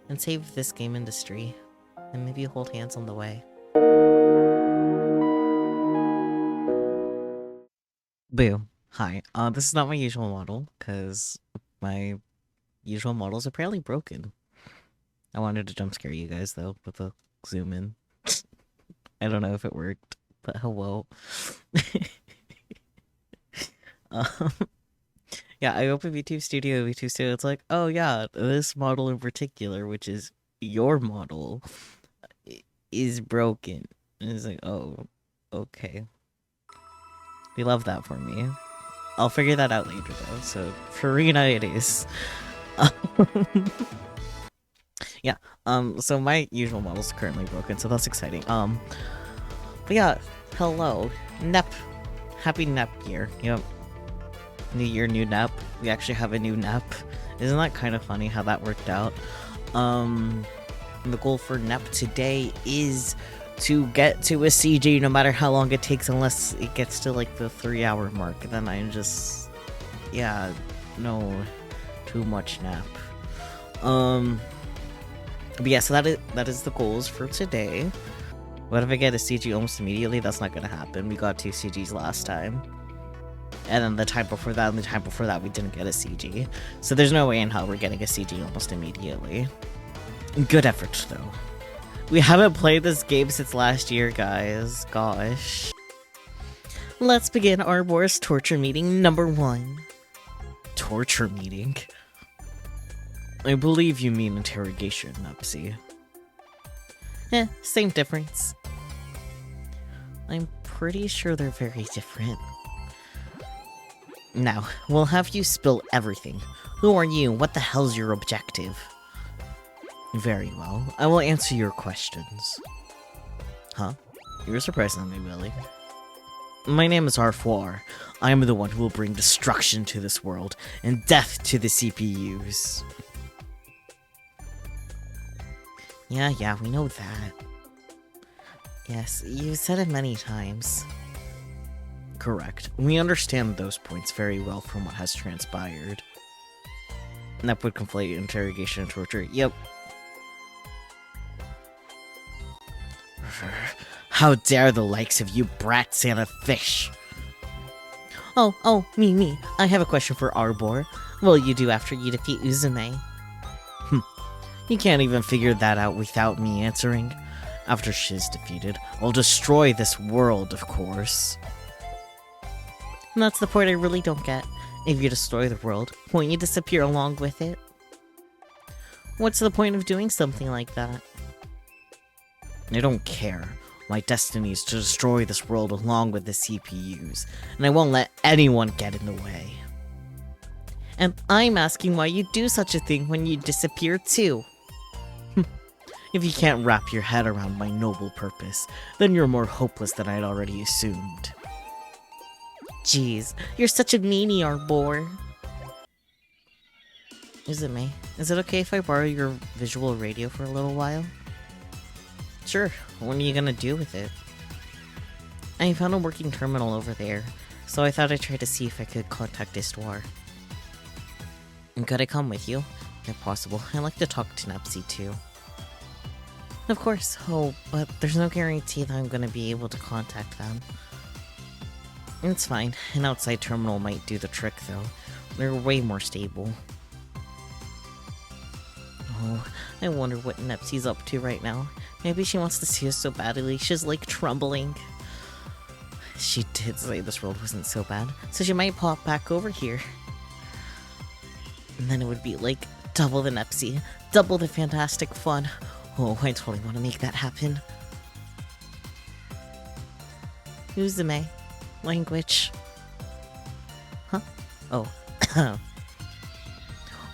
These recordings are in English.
and save this game industry, and maybe hold hands on the way. Boo. Hi. This is not my usual model, because my usual model is apparently broken. I wanted to jump scare you guys, though, with a zoom in. I don't know if it worked, but hello. um, yeah, I open VTube Studio, it's like, oh yeah, this model in particular, which is your model, is broken. And it's like, oh, okay. We love that for me. I'll figure that out later, though, so Farina it is. Yeah, so my usual model's currently broken, so that's exciting. But yeah, hello. Nep. Happy Nep year. Yep. New year, new Nep. We actually have a new Nep. Isn't that kind of funny how that worked out? The goal for Nep today is to get to a CG no matter how long it takes, unless it gets to like the 3-hour mark. Then I'm just, yeah, no, too much Nep. But yeah, so that is the goals for today. What if I get a CG almost immediately? That's not gonna happen. We got 2 CGs last time. And then the time before that and the time before that we didn't get a CG. So there's no way in hell we're getting a CG almost immediately. Good effort, though. We haven't played this game since last year, guys. Gosh. Let's begin Arbor's torture meeting number 1. Torture meeting? I believe you mean interrogation, Nupsy. Same difference. I'm pretty sure they're very different. Now, we'll have you spill everything. Who are you? What the hell's your objective? Very well. I will answer your questions. Huh? You're surprising me, Billy. My name is R4. I am the one who will bring destruction to this world and death to the CPUs. Yeah, we know that. Yes, you've said it many times. Correct. We understand those points very well from what has transpired. And that would conflate interrogation and torture. Yep. How dare the likes of you brats and a fish! Oh, me. I have a question for Arbor. What will you do after you defeat Uzume? You can't even figure that out without me answering. After she's defeated, I'll destroy this world, of course. And that's the part I really don't get. If you destroy the world, won't you disappear along with it? What's the point of doing something like that? I don't care. My destiny is to destroy this world along with the CPUs, and I won't let anyone get in the way. And I'm asking why you do such a thing when you disappear too. If you can't wrap your head around my noble purpose, then you're more hopeless than I'd already assumed. Jeez, you're such a meanie, Arbor. Is it me? Is it okay if I borrow your visual radio for a little while? Sure, what are you gonna do with it? I found a working terminal over there, so I thought I'd try to see if I could contact Istwar. Could I come with you? If possible, I'd like to talk to Nupsy too. Of course, but there's no guarantee that I'm gonna be able to contact them. It's fine, an outside terminal might do the trick though. They're way more stable. Oh, I wonder what Nupsy's up to right now. Maybe she wants to see us so badly, she's like trembling. She did say this world wasn't so bad, so she might pop back over here. And then it would be like double the Nupsy, double the fantastic fun. Oh, I totally want to make that happen. Uzume. Language. Huh? Oh.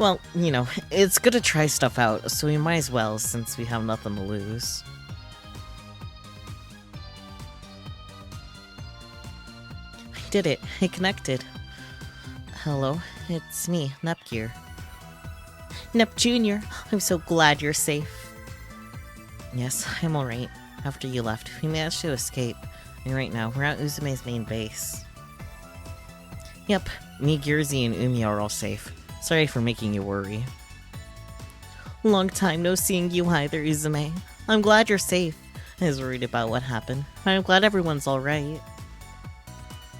Well, you know, it's good to try stuff out, so we might as well, since we have nothing to lose. I did it. I connected. Hello, it's me, Nepgear. Nep Jr., I'm so glad you're safe. Yes, I'm alright. After you left, we managed to escape. And right now, we're at Uzume's main base. Yep, me, Gyurzi, and Umi are all safe. Sorry for making you worry. Long time no seeing you either, Uzume. I'm glad you're safe. I was worried about what happened. I'm glad everyone's alright.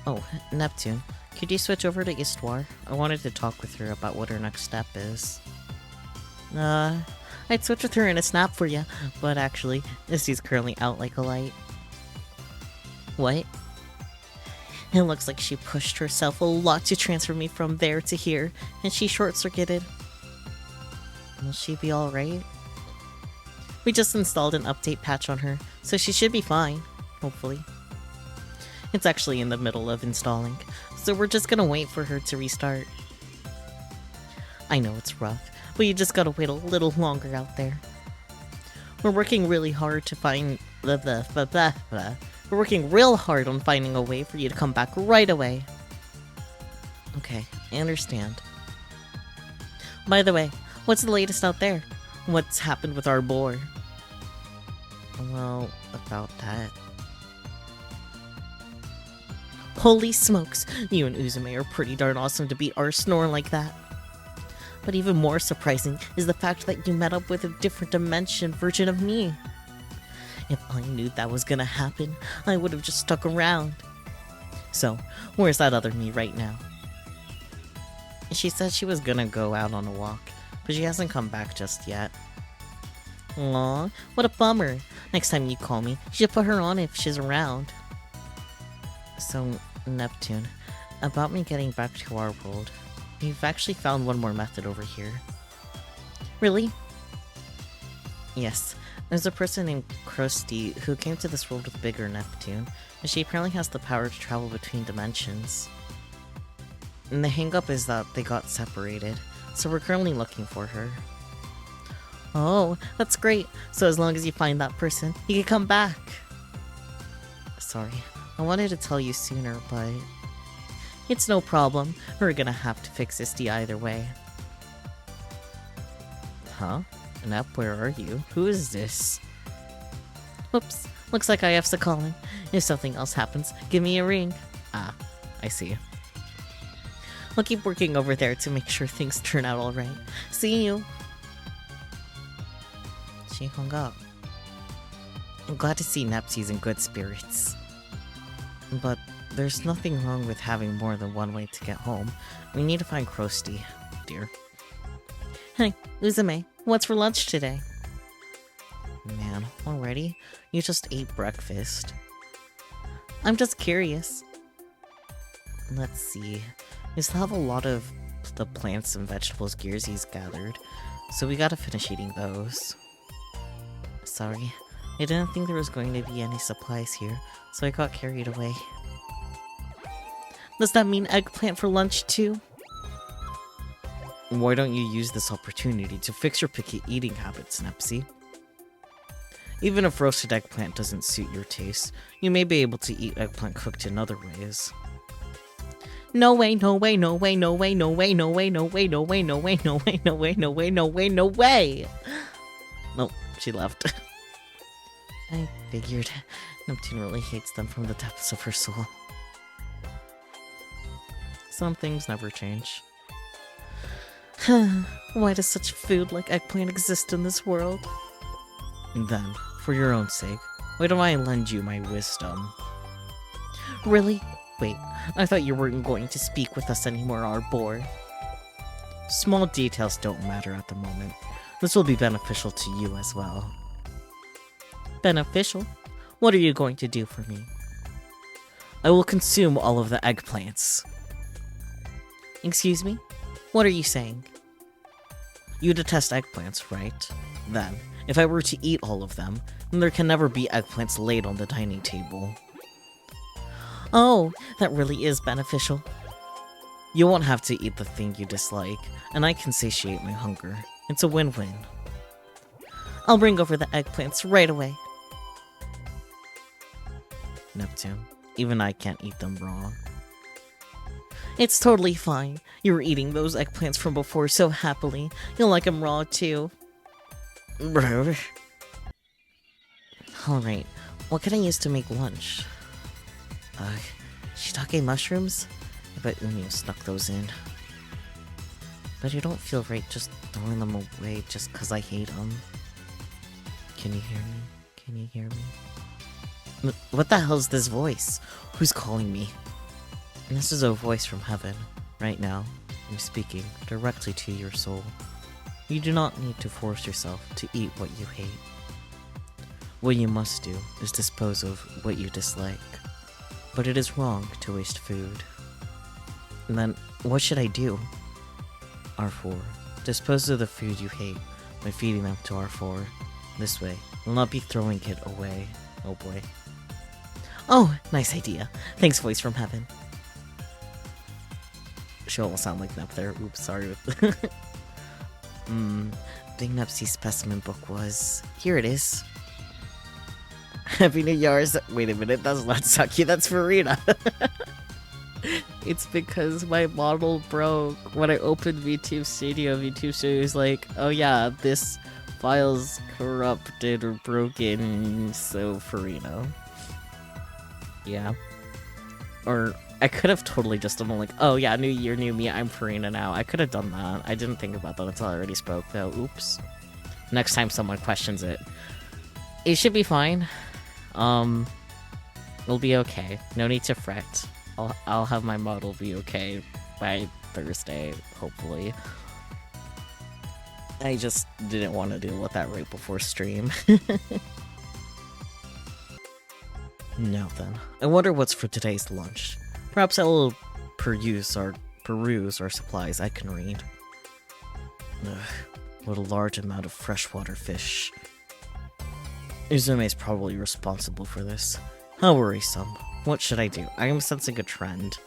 Oh, Neptune, could you switch over to VIIR? I wanted to talk with her about what her next step is. I'd switch with her in a snap for you, but actually, Isty's currently out like a light. What? It looks like she pushed herself a lot to transfer me from there to here, and she short-circuited. Will she be alright? We just installed an update patch on her, so she should be fine, hopefully. It's actually in the middle of installing, so we're just gonna wait for her to restart. I know it's rough, but you just gotta wait a little longer out there. We're working really hard to find We're working real hard on finding a way for you to come back right away. Okay, I understand. By the way, what's the latest out there? What's happened with our boar? Well, about that. Holy smokes, you and Uzume are pretty darn awesome to beat our snore like that. But even more surprising is the fact that you met up with a different dimension version of me. If I knew that was gonna happen, I would have just stuck around. So, where's that other me right now? She said she was gonna go out on a walk, but she hasn't come back just yet. Aw, what a bummer. Next time you call me, you should put her on if she's around. So, Neptune, about me getting back to our world, we've actually found one more method over here. Really? Yes, there's a person named Krusty who came to this world with bigger Neptune, and she apparently has the power to travel between dimensions. And the hang-up is that they got separated, so we're currently looking for her. Oh, that's great. So as long as you find that person, you can come back. Sorry, I wanted to tell you sooner, but it's no problem. We're gonna have to fix Isty either way. Huh? Nep, where are you? Who is this? Oops, looks like I have to call in. If something else happens, give me a ring. Ah, I see. I'll keep working over there to make sure things turn out alright. See you! She hung up. I'm glad to see Nepsy's in good spirits. But there's nothing wrong with having more than one way to get home. We need to find Krusty, dear. Hey, Uzume, what's for lunch today? Man, already? You just ate breakfast. I'm just curious. Let's see. We still have a lot of the plants and vegetables Gearsy's gathered, so we gotta finish eating those. Sorry, I didn't think there was going to be any supplies here, so I got carried away. Does that mean eggplant for lunch too? Why don't you use this opportunity to fix your picky eating habits, Nepsy? Even if roasted eggplant doesn't suit your taste, you may be able to eat eggplant cooked in other ways. No way, no way, no way, no way, no way, no way, no way, no way, no way, no way, no way, no way, no way, no way! Nope, she left. I figured. Neptune really hates them from the depths of her soul. Some things never change. Why does such food like eggplant exist in this world? Then, for your own sake, why don't I lend you my wisdom? Really? Wait, I thought you weren't going to speak with us anymore, Arbor. Small details don't matter at the moment. This will be beneficial to you as well. Beneficial? What are you going to do for me? I will consume all of the eggplants. Excuse me? What are you saying? You detest eggplants, right? Then, if I were to eat all of them, then there can never be eggplants laid on the dining table. Oh, that really is beneficial. You won't have to eat the thing you dislike, and I can satiate my hunger. It's a win-win. I'll bring over the eggplants right away. Neptune, even I can't eat them raw. It's totally fine. You were eating those eggplants from before so happily. You'll like them raw too. Alright, what can I use to make lunch? Shiitake mushrooms? I bet Unio snuck those in. But I don't feel right just throwing them away just because I hate them. Can you hear me? Can you hear me? What the hell's this voice? Who's calling me? And this is a voice from heaven. Right now, I'm speaking directly to your soul. You do not need to force yourself to eat what you hate. What you must do is dispose of what you dislike. But it is wrong to waste food. And then, what should I do? R4. Dispose of the food you hate by feeding them to R4. This way, you'll not be throwing it away. Oh boy. Oh, nice idea. Thanks, voice from heaven. She almost sound like Nep there. Oops, sorry. Big Nepsy's specimen book was... Here it is. Happy New Year's. Wait a minute, that's not Saki, that's Farina. It's because my model broke. When I opened VTube Studio is like, oh yeah, this file's corrupted or broken, so Farina. Yeah. Or I could have totally just done like, oh yeah, new year, new me, I'm Farina now. I could have done that. I didn't think about that until I already spoke though. Oops. Next time someone questions it. It should be fine. It'll be okay. No need to fret. I'll have my model be okay by Thursday, hopefully. I just didn't want to deal with that right before stream. Now then, I wonder what's for today's lunch. Perhaps I will peruse our supplies I can read. Ugh, what a large amount of freshwater fish. Uzume is probably responsible for this. How worrisome. What should I do? I am sensing a trend.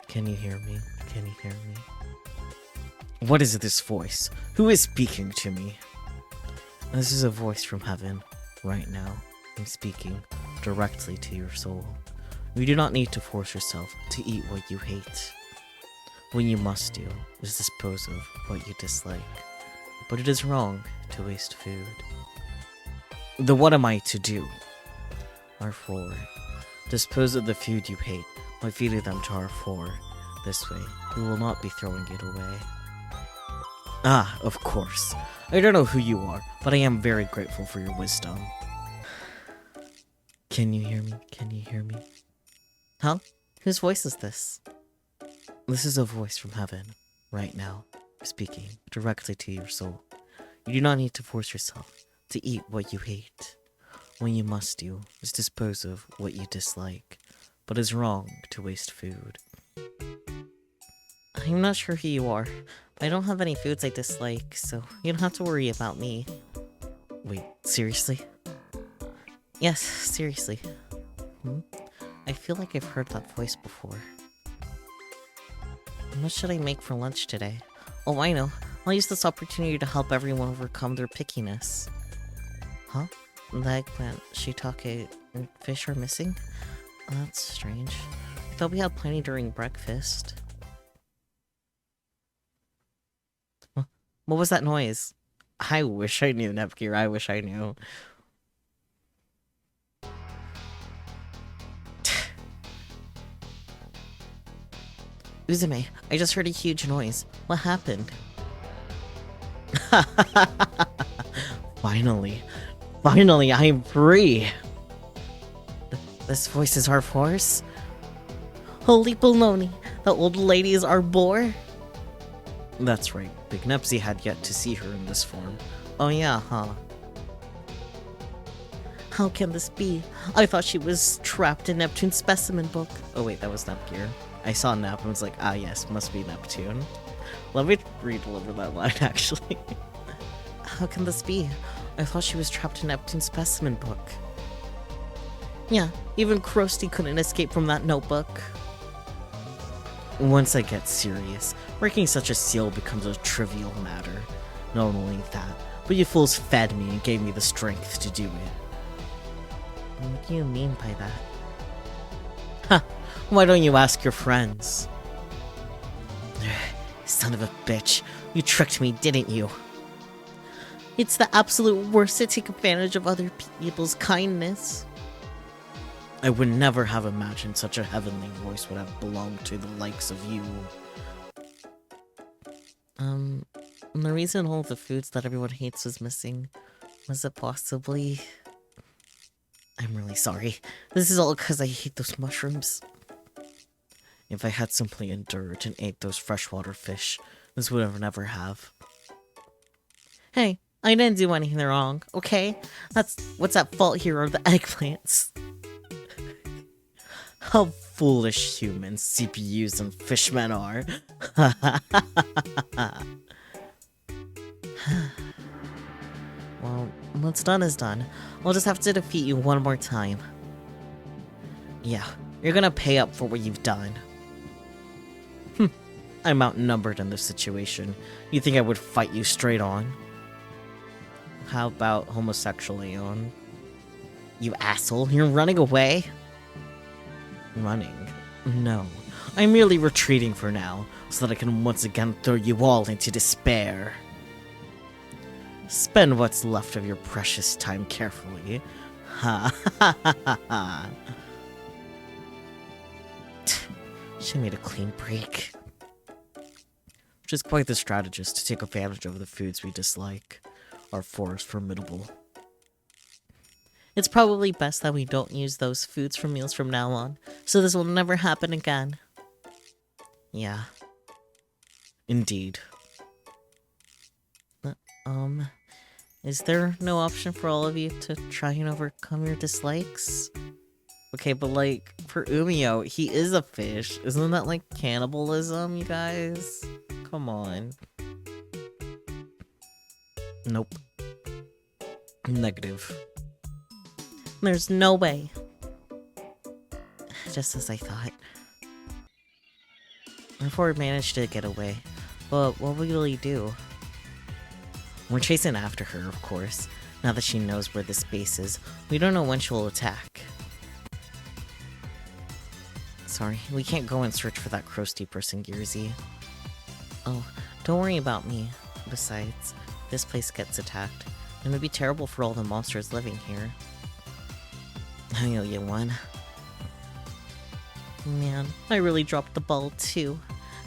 Can you hear me? Can you hear me? What is this voice? Who is speaking to me? This is a voice from heaven. Right now, I'm speaking directly to your soul. You do not need to force yourself to eat what you hate. What you must do is dispose of what you dislike. But it is wrong to waste food. Then what am I to do? R4. Dispose of the food you hate by feeding them to R4. This way, you will not be throwing it away. Ah, of course. I don't know who you are, but I am very grateful for your wisdom. Can you hear me? Can you hear me? Huh? Whose voice is this? This is a voice from heaven, right now, speaking directly to your soul. You do not need to force yourself to eat what you hate. What you must do is dispose of what you dislike, but it's wrong to waste food. I'm not sure who you are, but I don't have any foods I dislike, so you don't have to worry about me. Wait, seriously? Yes, seriously. I feel like I've heard that voice before. What should I make for lunch today? Oh, I know. I'll use this opportunity to help everyone overcome their pickiness. Huh? The eggplant, shiitake, and fish are missing? Oh, that's strange. I thought we had plenty during breakfast. What was that noise? I wish I knew, Nepgear. I wish I knew. Uzume, I just heard a huge noise. What happened? Finally. Finally, I am free! This voice is our force? Holy baloney! The old lady is our boar? That's right. Big Nepsy had yet to see her in this form. Oh yeah, huh? How can this be? I thought she was trapped in Neptune's specimen book. Oh wait, that was Nepgear. I saw Nep and was like, ah yes, must be Neptune. Let me redeliver that line, actually. How can this be? I thought she was trapped in Neptune's specimen book. Yeah, even Krusty couldn't escape from that notebook. Once I get serious, breaking such a seal becomes a trivial matter. Not only that, but you fools fed me and gave me the strength to do it. What do you mean by that? Huh, why don't you ask your friends? Son of a bitch, you tricked me, didn't you? It's the absolute worst to take advantage of other people's kindness. I would never have imagined such a heavenly voice would have belonged to the likes of you. And the reason all the foods that everyone hates was missing, was it possibly... I'm really sorry. This is all because I hate those mushrooms. If I had simply endured and ate those freshwater fish, this would have never have. Hey, I didn't do anything wrong, okay? What's at fault here are the eggplants. How foolish humans, CPUs, and fishmen are. Well, what's done is done. I'll just have to defeat you one more time. Yeah, you're gonna pay up for what you've done. I'm outnumbered in this situation. You think I would fight you straight on? How about homosexual Aeon? You asshole, you're running away? Running? No. I'm merely retreating for now, so that I can once again throw you all into despair. Spend what's left of your precious time carefully. Ha ha ha ha ha. She made a clean break. Which is quite the strategist to take advantage of the foods we dislike. Our foe is formidable. It's probably best that we don't use those foods for meals from now on, so this will never happen again. Yeah. Indeed. Is there no option for all of you to try and overcome your dislikes? Okay, but like, for Umio, he is a fish. Isn't that like cannibalism, you guys? Come on. Nope. Negative. There's no way. Just as I thought. Before we managed to get away, but what will he do? We're chasing after her, of course. Now that she knows where this base is, we don't know when she'll attack. Sorry, we can't go and search for that crusty person, Gearsy. Oh, don't worry about me. Besides, this place gets attacked, and it would be terrible for all the monsters living here. I owe you one. Man, I really dropped the ball too.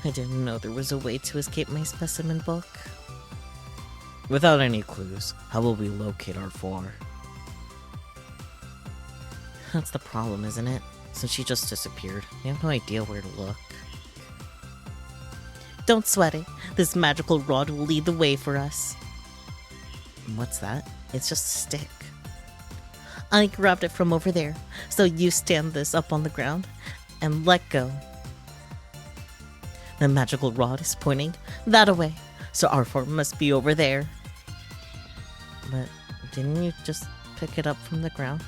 I didn't know there was a way to escape my specimen book. Without any clues, how will we locate our foe? That's the problem, isn't it? Since she just disappeared, we have no idea where to look. Don't sweat it. This magical rod will lead the way for us. What's that? It's just a stick. I grabbed it from over there, so you stand this up on the ground and let go. The magical rod is pointing that-a-way, so our form must be over there. But didn't you just pick it up from the ground?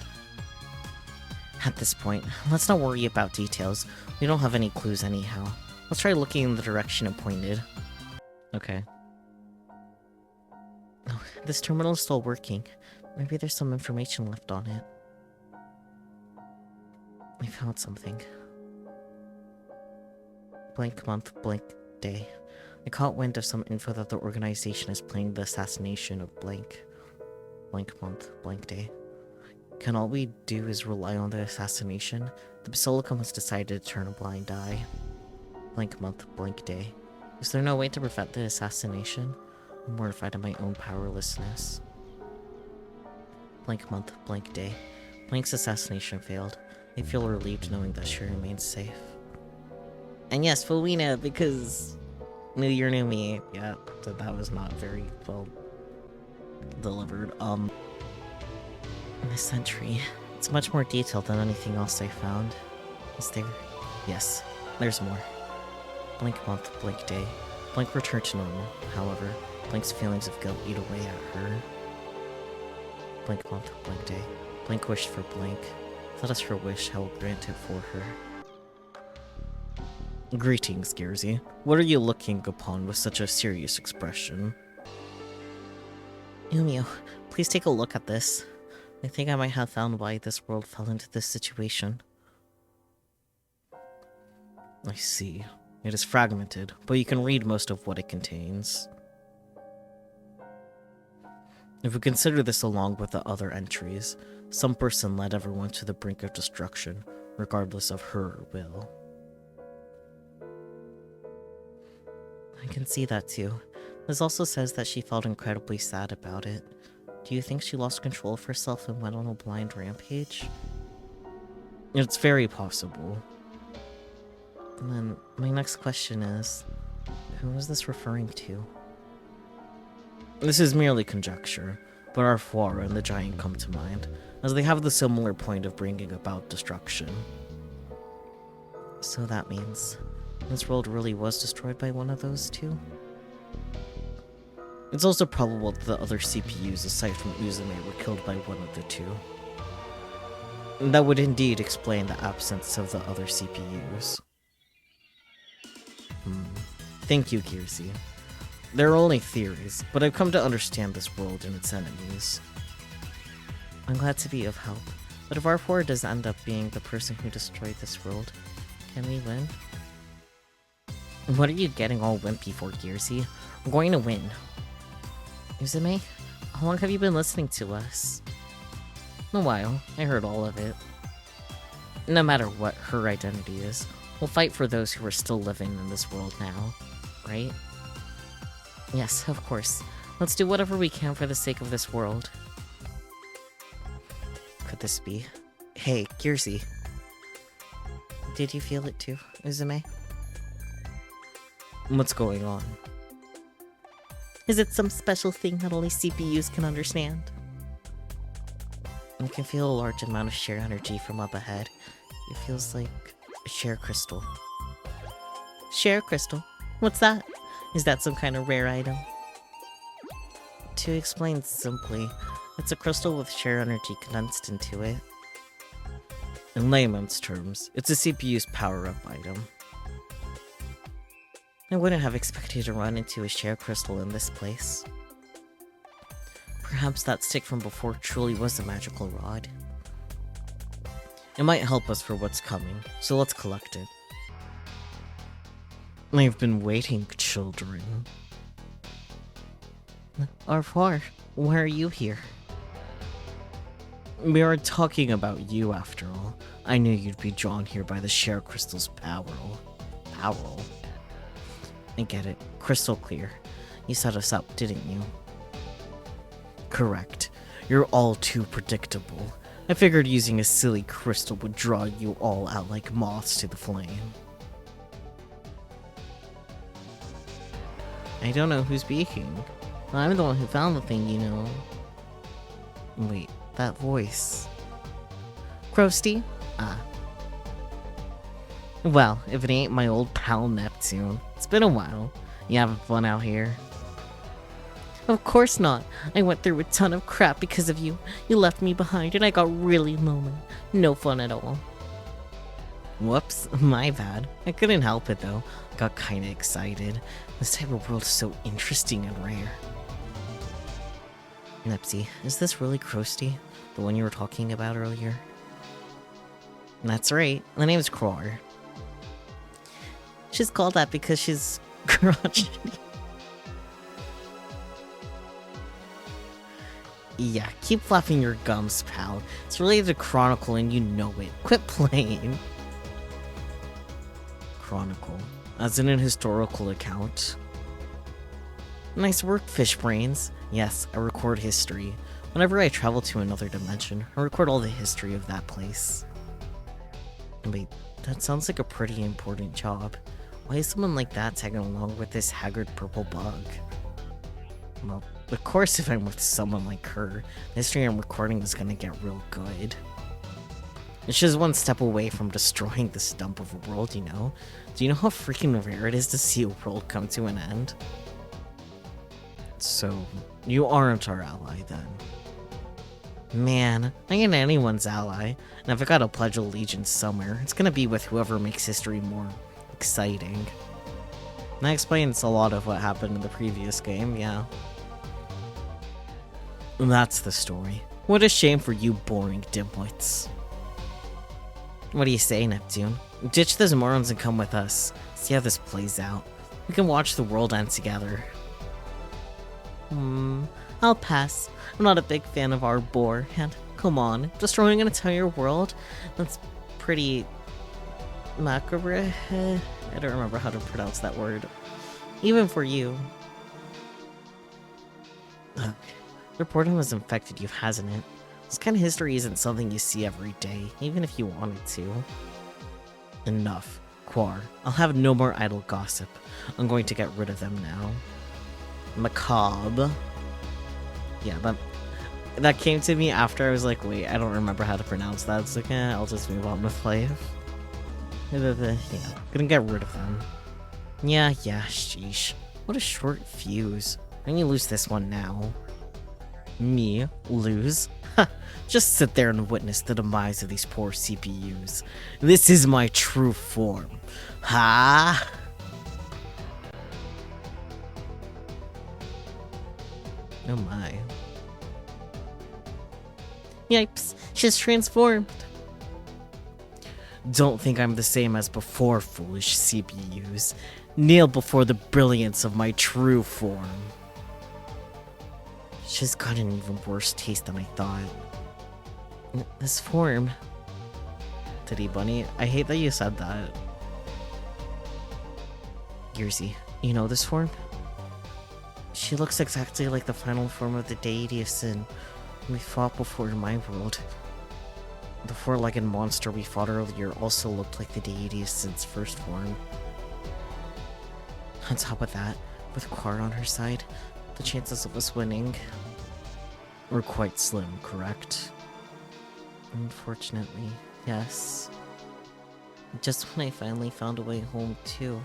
At this point, let's not worry about details. We don't have any clues anyhow. Let's try looking in the direction it pointed. Okay. Oh, this terminal is still working. Maybe there's some information left on it. I found something. Blank month, blank day. I caught wind of some info that the organization is planning the assassination of blank. Blank month, blank day. Can all we do is rely on the assassination? The Basilicum has decided to turn a blind eye. Blank month, blank day. Is there no way to prevent the assassination? I'm mortified at my own powerlessness. Blank month, blank day. Blank's assassination failed. I feel relieved knowing that she remains safe. And yes, Felina, because New Year, New Me. Yeah, that was not very well delivered. This entry. It's much more detailed than anything else I found. Is there? Yes, there's more. Blank month, blank day. Blank returned to normal. However, Blank's feelings of guilt eat away at her. Blank month, blank day. Blank wished for blank. Let us her wish, I will grant it for her. Greetings, Gearsy. What are you looking upon with such a serious expression? Umio, please take a look at this. I think I might have found why this world fell into this situation. I see. It is fragmented, but you can read most of what it contains. If we consider this along with the other entries, some person led everyone to the brink of destruction, regardless of her will. I can see that too. This also says that she felt incredibly sad about it. Do you think she lost control of herself and went on a blind rampage? It's very possible. And then my next question is, who is this referring to? This is merely conjecture, but our VIIR and the giant come to mind, as they have the similar point of bringing about destruction. So that means this world really was destroyed by one of those two? It's also probable that the other CPUs aside from Uzume were killed by one of the two. And that would indeed explain the absence of the other CPUs. Thank you, Gearsy. They're only theories, but I've come to understand this world and its enemies. I'm glad to be of help, but if our VIIR does end up being the person who destroyed this world, can we win? What are you getting all wimpy for, Gearsy? We're going to win. Uzume, how long have you been listening to us? A while. I heard all of it. No matter what her identity is, we'll fight for those who are still living in this world now, right? Yes, of course. Let's do whatever we can for the sake of this world. Could this be? Hey, Gearsy. Did you feel it too, Uzume? What's going on? Is it some special thing that only CPUs can understand? I can feel a large amount of sheer energy from up ahead. It feels like a sheer crystal. Sheer crystal? What's that? Is that some kind of rare item? To explain simply, it's a crystal with sheer energy condensed into it. In layman's terms, it's a CPU's power-up item. I wouldn't have expected to run into a sheer crystal in this place. Perhaps that stick from before truly was a magical rod. It might help us for what's coming, so let's collect it. I've been waiting, children. Our VIIR, why are you here? We are talking about you, after all. I knew you'd be drawn here by the sheer crystal's power. I get it. Crystal clear. You set us up, didn't you? Correct. You're all too predictable. I figured using a silly crystal would draw you all out like moths to the flame. I don't know who's speaking. I'm the one who found the thing, you know. Wait, that voice. Krusty? Ah. Well, if it ain't my old pal Neptune. It's been a while. You having fun out here? Of course not. I went through a ton of crap because of you. You left me behind and I got really lonely. No fun at all. Whoops, my bad. I couldn't help it though. Got kinda excited. This type of world is so interesting and rare. Nepsy, is this really Krusty? The one you were talking about earlier? That's right. The name's Cror. She's called that because she's crotchety. Yeah, keep flapping your gums, pal. It's related to Chronicle and you know it. Quit playing. Chronicle. As in an historical account. Nice work, fish brains. Yes, I record history. Whenever I travel to another dimension, I record all the history of that place. Wait, that sounds like a pretty important job. Why is someone like that tagging along with this haggard purple bug? Well, of course if I'm with someone like her, the history I'm recording is gonna get real good. It's just one step away from destroying this dump of a world, you know? Do you know how freaking rare it is to see a world come to an end? So, you aren't our ally then. Man, I ain't anyone's ally, and if I gotta pledge allegiance somewhere, it's gonna be with whoever makes history more exciting. And that explains a lot of what happened in the previous game, yeah. That's the story. What a shame for you boring dimwits. What do you say, Neptune? Ditch those morons and come with us. See how this plays out. We can watch the world end together. I'll pass. I'm not a big fan of our boar, and come on, destroying an entire world? That's pretty macabre. I don't remember how to pronounce that word. Even for you. Ugh. Your boredom has infected you, hasn't it? This kind of history isn't something you see every day, even if you wanted to. Enough. Quar, I'll have no more idle gossip. I'm going to get rid of them now. Macabre. Yeah, that came to me after I was like, wait, I don't remember how to pronounce that. It's like, I'll just move on with life. Yeah, gonna get rid of them. Yeah, sheesh. What a short fuse. I need to lose this one now. Me? Lose? Ha! Just sit there and witness the demise of these poor CPUs. This is my true form. Ha! Oh my. Yipes, she's transformed. Don't think I'm the same as before, foolish CPUs. Kneel before the brilliance of my true form. She's got an even worse taste than I thought. This form. Titty Bunny, I hate that you said that. Yerzy, you know this form? She looks exactly like the final form of the deity of sin we fought before in my world. The four-legged monster we fought earlier also looked like the deity of sin's first form. On top of that, with Quar on her side, the chances of us winning were quite slim, correct? Unfortunately, yes. Just when I finally found a way home, too.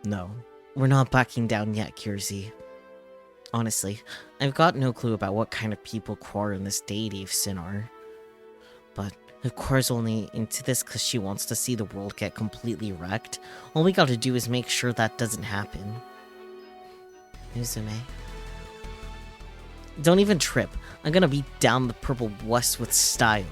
No, we're not backing down yet, Yerzy. Honestly, I've got no clue about what kind of people Quar and this deity of sin are. But if Quar's only into this because she wants to see the world get completely wrecked, all we gotta do is make sure that doesn't happen. Uzume. Don't even trip. I'm gonna beat down the Purple West with style.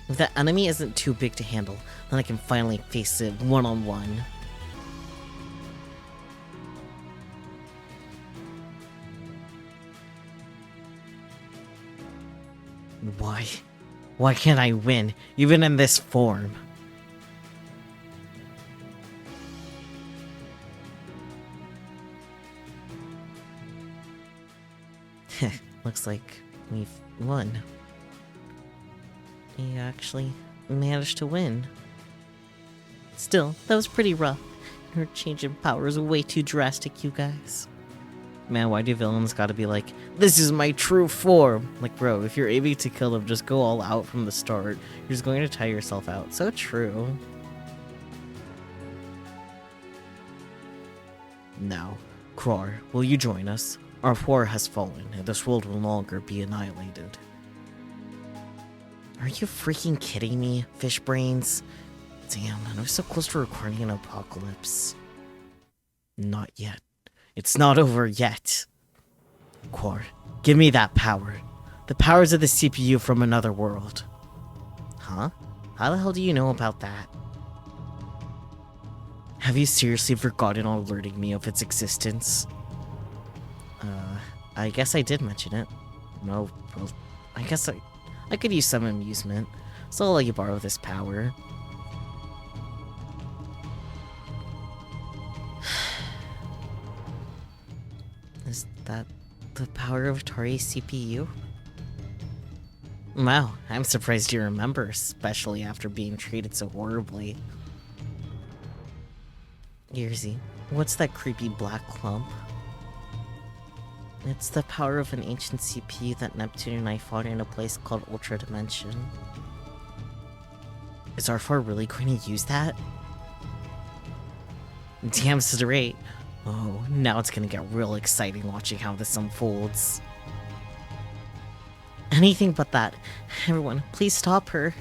If the enemy isn't too big to handle, then I can finally face it one-on-one. Why? Why can't I win, even in this form? Looks like we've won. You actually managed to win. Still, that was pretty rough. Your change in power is way too drastic, you guys. Man, why do villains gotta be like, this is my true form? Like, bro, if you're aiming to kill them, just go all out from the start. You're just going to tire yourself out. So true. Now, Quar, will you join us? Our war has fallen, and this world will no longer be annihilated. Are you freaking kidding me, fish brains? Damn, I was so close to recording an apocalypse. Not yet. It's not over yet. Quar, give me that power. The powers of the CPU from another world. Huh? How the hell do you know about that? Have you seriously forgotten alerting me of its existence? I guess I did mention it. No, well, I guess I could use some amusement, so I'll let you borrow this power. Is that the power of Tori's CPU? Wow, I'm surprised you remember, especially after being treated so horribly. Yerzy, what's that creepy black clump? It's the power of an ancient CPU that Neptune and I fought in a place called Ultra Dimension. Is R4 really going to use that? Damn straight. Oh, now it's gonna get real exciting watching how this unfolds. Anything but that. Everyone, please stop her.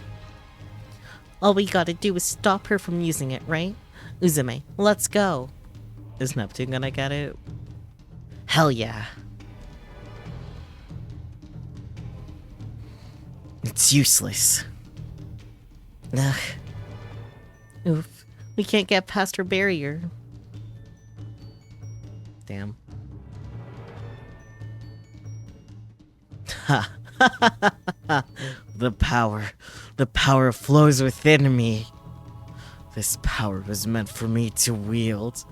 All we gotta do is stop her from using it, right? Uzume, let's go. Is Neptune gonna get it? Hell yeah. It's useless. Ugh. Oof. We can't get past her barrier. Damn. Ha. The power flows within me. This power was meant for me to wield.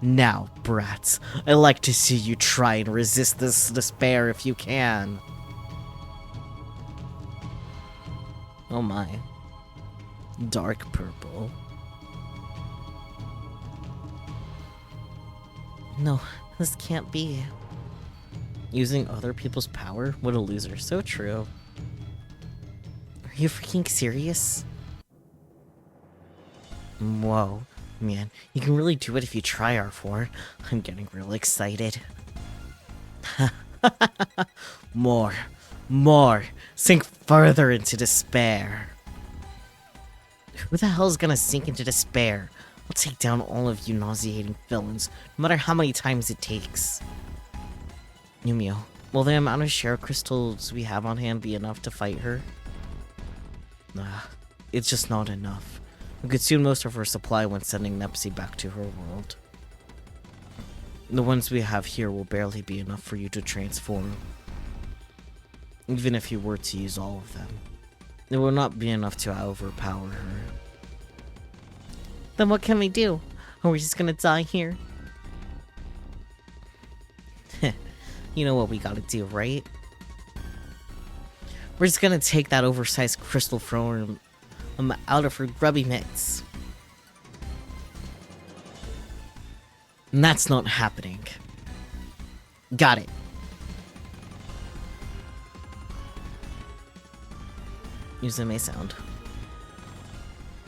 Now, brats, I'd like to see you try and resist this despair if you can. Oh my. Dark purple. No, this can't be. Using other people's power? What a loser. So true. Are you freaking serious? Whoa. Man, you can really do it if you try, R4. I'm getting real excited. More. More. Sink further into despair. Who the hell is gonna sink into despair? I'll take down all of you nauseating villains, no matter how many times it takes. Yumio, will the amount of share crystals we have on hand be enough to fight her? Nah, it's just not enough. We could consume most of her supply when sending Nepsi back to her world. The ones we have here will barely be enough for you to transform. Even if you were to use all of them, it will not be enough to overpower her. Then what can we do? Are we just gonna die here? You know what we gotta do, right? We're just gonna take that oversized crystal form out of her grubby mitts. And that's not happening. Got it. Uzume sound.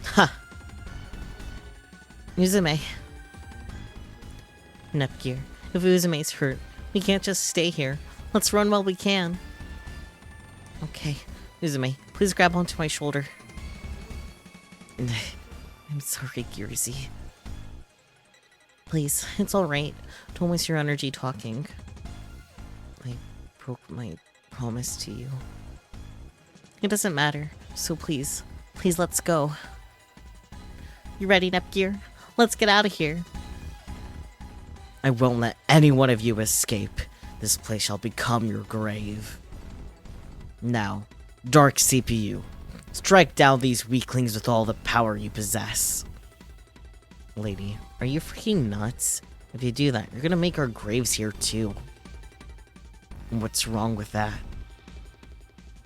Ha! Uzume. Nepgear, if Uzume's hurt, we can't just stay here. Let's run while we can. Okay, Uzume, please grab onto my shoulder. I'm sorry, Gearsy. Please, it's alright. Don't waste your energy talking. I broke my promise to you. It doesn't matter, so please, let's go. You ready, Nepgear? Let's get out of here. I won't let any one of you escape. This place shall become your grave. Now, Dark CPU, strike down these weaklings with all the power you possess. Lady, are you freaking nuts? If you do that, you're gonna make our graves here too. What's wrong with that?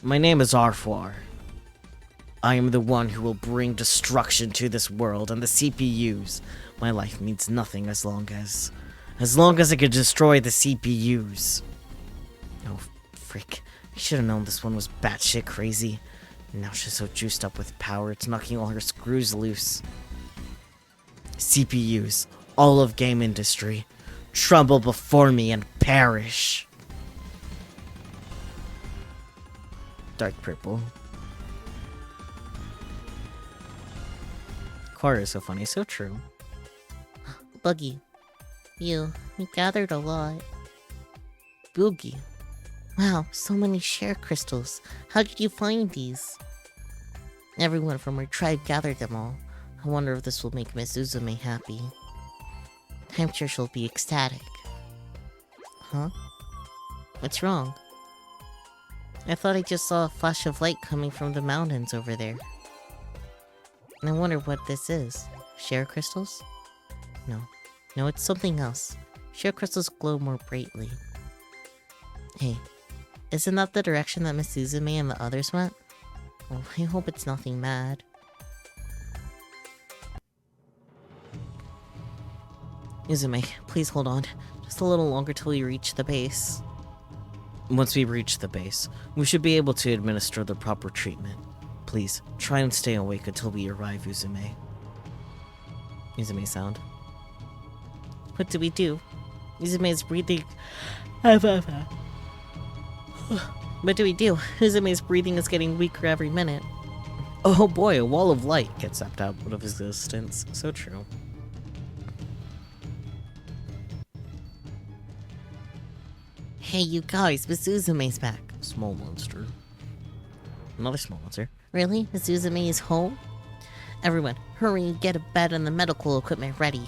My name is R4. I am the one who will bring destruction to this world and the CPUs. My life means nothing as long as I can destroy the CPUs. Oh, frick. I should have known this one was batshit crazy. Now she's so juiced up with power, it's knocking all her screws loose. CPUs, all of game industry, tremble before me and perish. Dark purple. Cora is so funny, so true. Buggy. You gathered a lot. Boogie. Wow, so many share crystals. How did you find these? Everyone from our tribe gathered them all. I wonder if this will make Miss Uzume happy. I'm sure she'll be ecstatic. Huh? What's wrong? I thought I just saw a flash of light coming from the mountains over there. And I wonder what this is. Share crystals? No, it's something else. Share crystals glow more brightly. Hey, isn't that the direction that Miss Uzume and the others went? Oh, I hope it's nothing mad. Uzume, please hold on. Just a little longer till we reach the base. Once we reach the base, we should be able to administer the proper treatment. Please, try and stay awake until we arrive, Uzume. Uzume sound. What do we do? Uzume is breathing... What do we do? Uzume's breathing is getting weaker every minute. Oh boy, a wall of light gets zapped out of existence. So true. Hey, you guys, Miss Uzume's back. Small monster. Another small monster. Really? Miss Uzume is home? Everyone, hurry and get a bed and the medical equipment ready.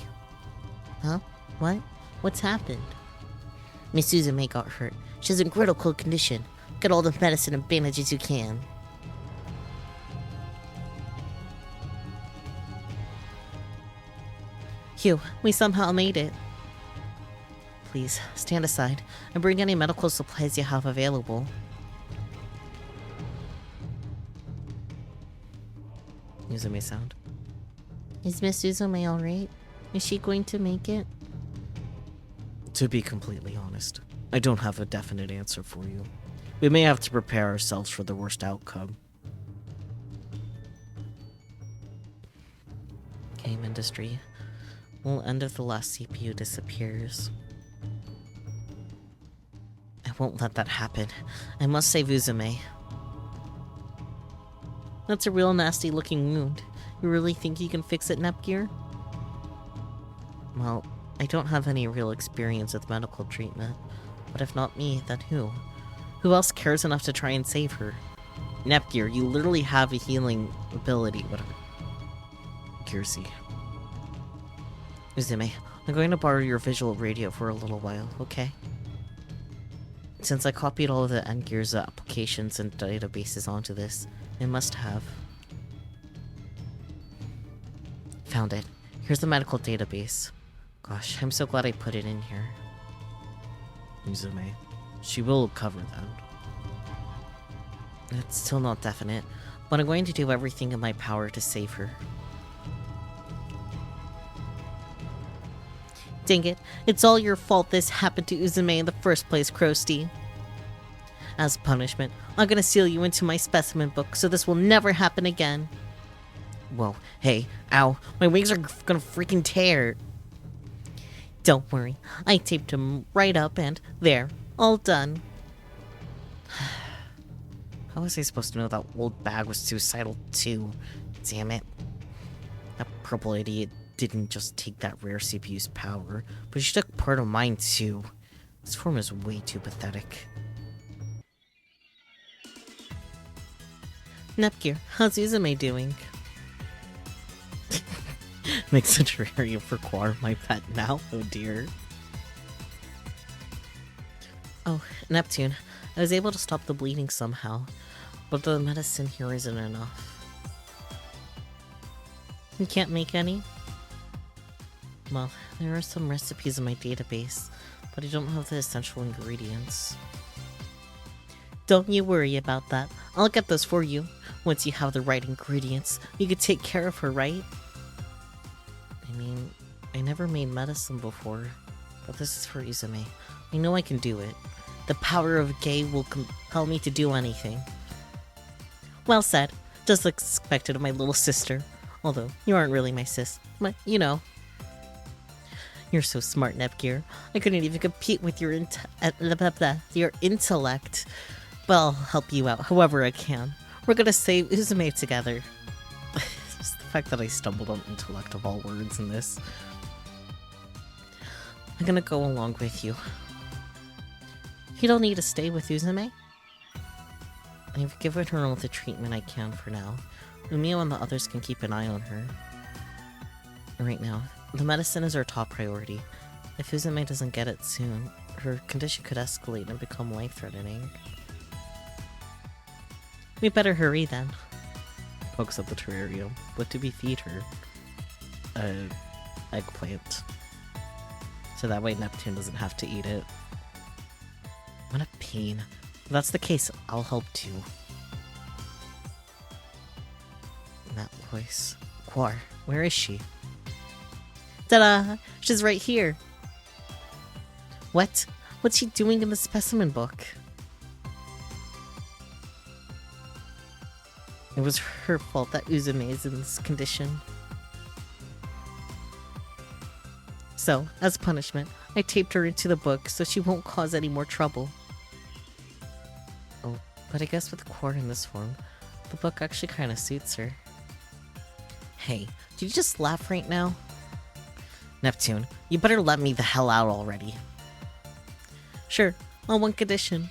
Huh? What? What's happened? Miss Uzume got hurt. She's in critical condition. Get all the medicine and bandages you can. Phew, we somehow made it. Please, stand aside and bring any medical supplies you have available. Uzume sound. Is Miss Uzume alright? Is she going to make it? To be completely honest, I don't have a definite answer for you. We may have to prepare ourselves for the worst outcome. Game industry. Will end if the last CPU disappears. I won't let that happen. I must save Uzume. That's a real nasty looking wound. You really think you can fix it, Nepgear? Well, I don't have any real experience with medical treatment. But if not me, then who? Who else cares enough to try and save her? Nepgear, you literally have a healing ability. Whatever. Kiersey. Uzume, I'm going to borrow your visual radio for a little while, okay? Since I copied all of the Endgear's applications and databases onto this, it must have. Found it. Here's the medical database. Gosh, I'm so glad I put it in here. Uzume. She will cover that. It's still not definite, but I'm going to do everything in my power to save her. Dang it, it's all your fault this happened to Uzume in the first place, Krusty. As punishment, I'm gonna seal you into my specimen book so this will never happen again. Whoa, hey, ow, my wings are gonna freaking tear. Don't worry, I taped him right up and there, all done. How was I supposed to know that old bag was suicidal too? Damn it. That purple idiot didn't just take that rare CPU's power, but she took part of mine too. This form is way too pathetic. Nepgear, how's Uzume doing? Makes a terrarium for Quar my pet now? Oh dear. Oh, Neptune, I was able to stop the bleeding somehow, but the medicine here isn't enough. You can't make any? Well, there are some recipes in my database, but I don't have the essential ingredients. Don't you worry about that. I'll get those for you. Once you have the right ingredients, you could take care of her, right? I mean, I never made medicine before, but this is for Uzume. I know I can do it. The power of Gay will compel me to do anything. Well said. Just like expected of my little sister. Although, you aren't really my sis, but you know. You're so smart, Nepgear. I couldn't even compete with your intellect. But I'll help you out however I can. We're gonna save Uzume together. Just the fact that I stumbled on intellect of all words in this. I'm gonna go along with you. You don't need to stay with Uzume. I've given her all the treatment I can for now. Umio and the others can keep an eye on her. Right now, the medicine is our top priority. If Uzume doesn't get it soon, her condition could escalate and become life-threatening. We better hurry then. Pokes up the terrarium. What do we feed her? Eggplant. So that way Neptune doesn't have to eat it. What a pain. If that's the case, I'll help too. That voice. Quar, where is she? Ta-da! She's right here! What? What's she doing in the specimen book? It was her fault that Uzume is in this condition. So, as punishment, I taped her into the book so she won't cause any more trouble. Oh, but I guess with Quar in this form, the book actually kinda suits her. Hey, did you just laugh right now? Neptune, you better let me the hell out already. Sure, on one condition.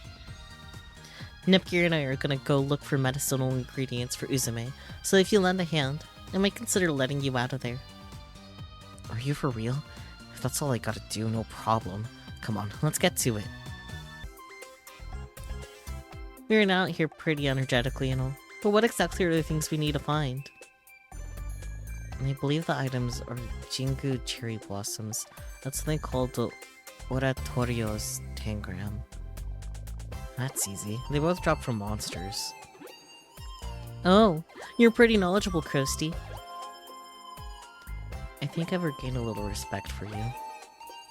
Nepgear and I are gonna go look for medicinal ingredients for Uzume, so if you lend a hand, I might consider letting you out of there. Are you for real? If that's all I gotta do, no problem. Come on, let's get to it. We're now out here pretty energetically and all, but what exactly are the things we need to find? And I believe the items are Jingu cherry blossoms. That's something called the Oratorios Tangram. That's easy. They both drop from monsters. Oh, you're pretty knowledgeable, Krusty. I think I've regained a little respect for you.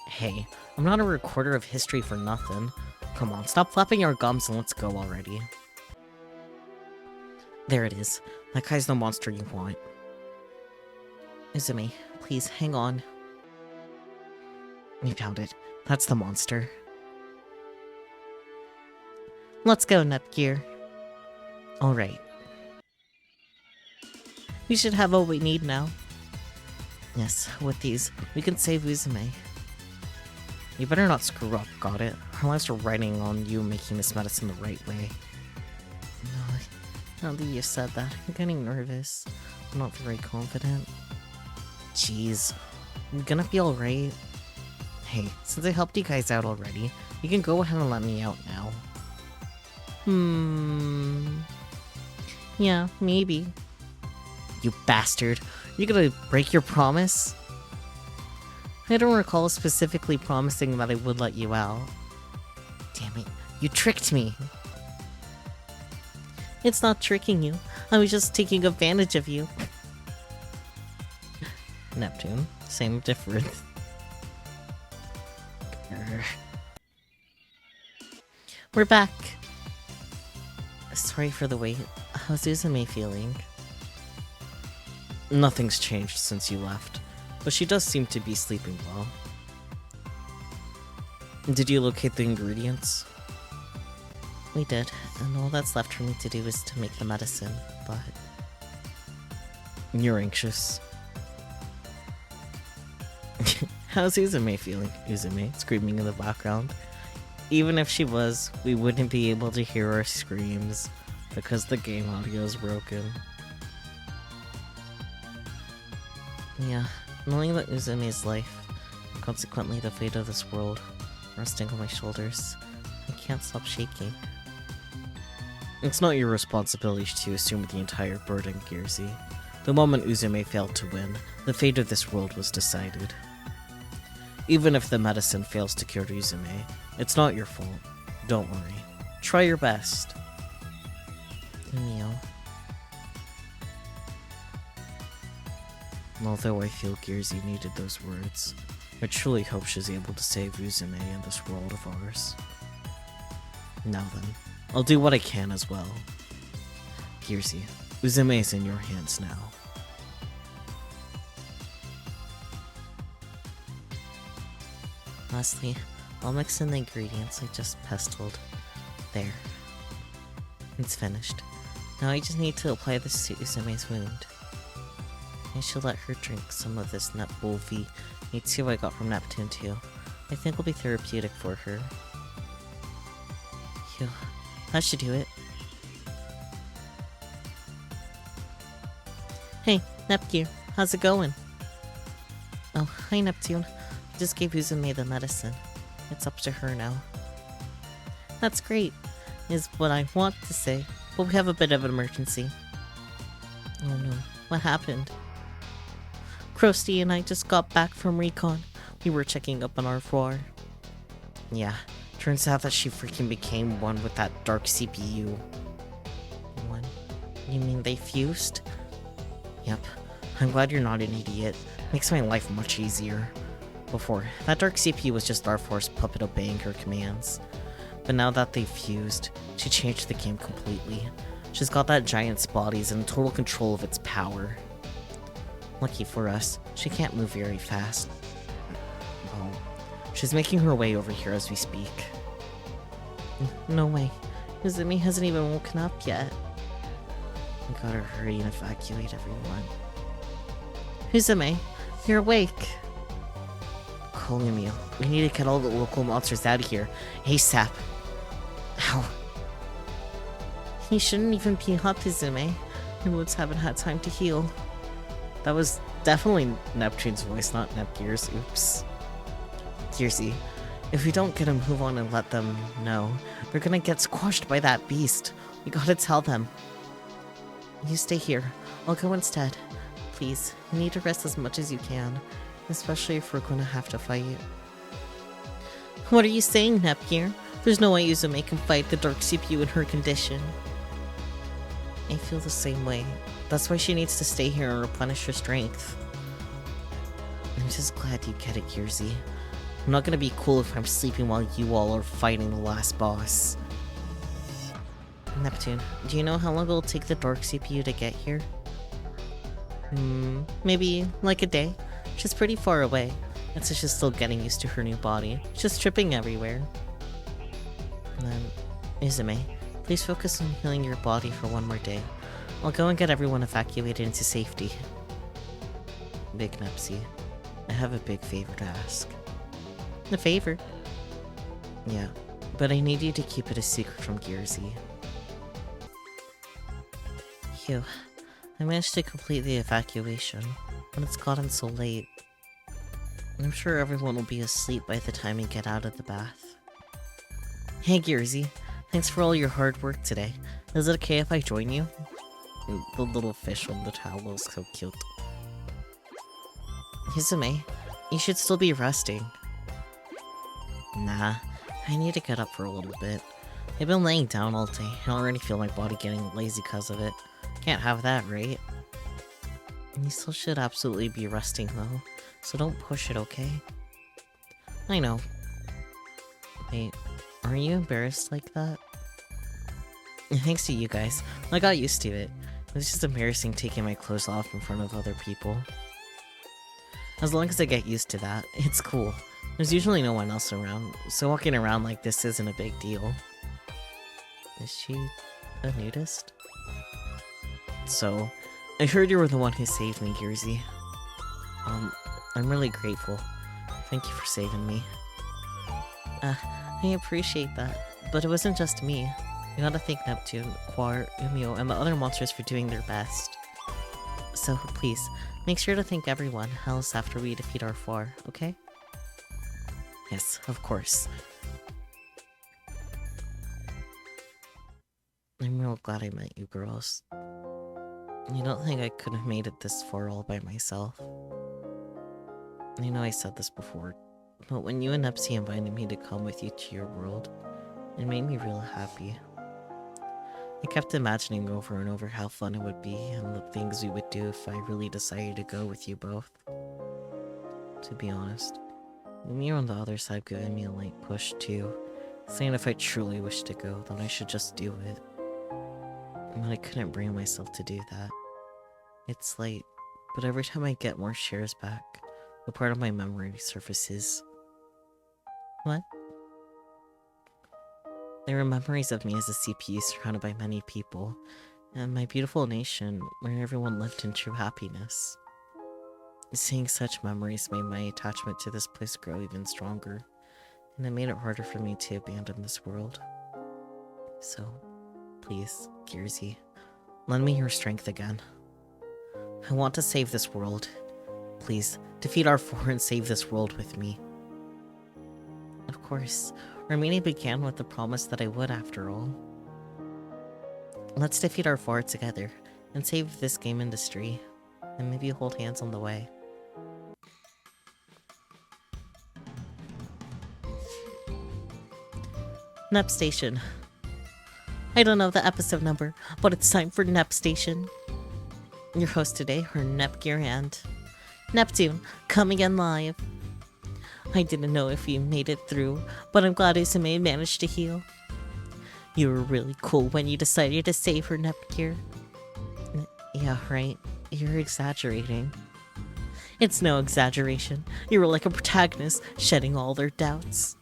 Hey, I'm not a recorder of history for nothing. Come on, stop flapping your gums and let's go already. There it is. That guy's the monster you want. Izumi, please hang on. We found it. That's the monster. Let's go, Nepgear. Alright. We should have what we need now. Yes, with these, we can save Uzume. You better not screw up, got it? Our lives are riding on you making this medicine the right way. No, now that you said that, I'm getting nervous. I'm not very confident. Jeez, I'm gonna be alright. Hey, since I helped you guys out already, you can go ahead and let me out now. Yeah, maybe. You bastard. You gonna break your promise? I don't recall specifically promising that I would let you out. Damn it, you tricked me. It's not tricking you. I was just taking advantage of you. Neptune, same difference. We're back. Sorry for the wait. How's Uzume feeling? Nothing's changed since you left, but she does seem to be sleeping well. Did you locate the ingredients? We did, and all that's left for me to do is to make the medicine, but... You're anxious. How's Uzume feeling? Uzume screaming in the background. Even if she was, we wouldn't be able to hear her screams, because the game audio is broken. Yeah, knowing that Uzume's life, and consequently the fate of this world, resting on my shoulders, I can't stop shaking. It's not your responsibility to assume the entire burden, Gearsy. The moment Uzume failed to win, the fate of this world was decided. Even if the medicine fails to cure Uzume, it's not your fault. Don't worry. Try your best. Mio. Although I feel Gearsy needed those words, I truly hope she's able to save Uzume in this world of ours. Now then, I'll do what I can as well. Gearsy, Uzume is in your hands now. Lastly, I'll mix in the ingredients I just pestled. There. It's finished. Now I just need to apply this to Uzume's wound. I should let her drink some of this Netbull V2 I got from Neptune too. I think it'll be therapeutic for her. Phew, that should do it. Hey, Nepgear, how's it going? Oh, hi Neptune. I just gave Uzume the medicine. It's up to her now. That's great, is what I want to say, but we have a bit of an emergency. Oh no, what happened? Krusty and I just got back from recon. We were checking up on our VIIR. Yeah, turns out that she freaking became one with that dark CPU. One? You mean they fused? Yep, I'm glad you're not an idiot. Makes my life much easier. Before, that dark CPU was just our force puppet obeying her commands. But now that they've fused, she changed the game completely. She's got that giant's bodies and total control of its power. Lucky for us, she can't move very fast. Oh, she's making her way over here as we speak. No way. Uzume hasn't even woken up yet. We gotta hurry and evacuate everyone. Uzume, you're awake. Meal. We need to get all the local monsters out of here. ASAP. Ow. He shouldn't even be up, Uzume. Your wounds haven't had time to heal. That was definitely Neptune's voice, not Nepgear's. Oops. Gearsy, if we don't get a move on and let them know, they're gonna get squashed by that beast. We gotta tell them. You stay here. I'll go instead. please, you need to rest as much as you can, especially if we're gonna have to fight. What are you saying, Nepgear? There's no way Uzume can fight the Dark CPU in her condition. I feel the same way. That's why she needs to stay here and replenish her strength. I'm just glad you get it, Yerzy. I'm not gonna be cool if I'm sleeping while you all are fighting the last boss. Neptune, do you know how long it'll take the Dark CPU to get here? Maybe like a day. She's pretty far away, and so she's still getting used to her new body. She's tripping everywhere. And then, Uzume, please focus on healing your body for one more day. I'll go and get everyone evacuated into safety. Big Nepsy, I have a big favor to ask. A favor? Yeah, but I need you to keep it a secret from Yerzy. Phew. I managed to complete the evacuation, but it's gotten so late. I'm sure everyone will be asleep by the time we get out of the bath. Hey Yerzy, thanks for all your hard work today. Is it okay if I join you? The little fish on the towel is so cute. Uzume, you should still be resting. Nah, I need to get up for a little bit. I've been laying down all day, and I already feel my body getting lazy because of it. Can't have that, right? You still should absolutely be resting though, so don't push it, okay? I know. Wait, are you embarrassed like that? Thanks to you guys, I got used to it. It's just embarrassing taking my clothes off in front of other people. As long as I get used to that, it's cool. There's usually no one else around, so walking around like this isn't a big deal. Is she a nudist? So, I heard you were the one who saved me, Yerzy. I'm really grateful. Thank you for saving me. I appreciate that, but it wasn't just me. You gotta thank Neptune, Quar, Umio, and the other monsters for doing their best. So, please, make sure to thank everyone else after we defeat our VIIR, okay? Yes, of course. I'm real glad I met you girls. You don't think I could have made it this far all by myself? I know I said this before, but when you and Nepsy invited me to come with you to your world, it made me real happy. I kept imagining over and over how fun it would be and the things we would do if I really decided to go with you both. To be honest, you're on the other side giving me a light push too, saying if I truly wish to go, then I should just do it. But I couldn't bring myself to do that. It's late, but every time I get more shares back, a part of my memory surfaces. What? There are memories of me as a CPU surrounded by many people, and my beautiful nation where everyone lived in true happiness. Seeing such memories made my attachment to this place grow even stronger, and it made it harder for me to abandon this world. So, please, Yerzy, lend me your strength again. I want to save this world. Please, defeat our VIIR and save this world with me. Of course, our meeting began with the promise that I would after all. Let's defeat our VIIR together, and save this game industry, and maybe hold hands on the way. Nep Station. I don't know the episode number, but it's time for Nep Station. Your hosts today are Nepgear and Neptune, coming in live. I didn't know if you made it through, but I'm glad Uzume managed to heal. You were really cool when you decided to save her, Nepgear. Yeah, right. You're exaggerating. It's no exaggeration. You were like a protagonist, shedding all their doubts.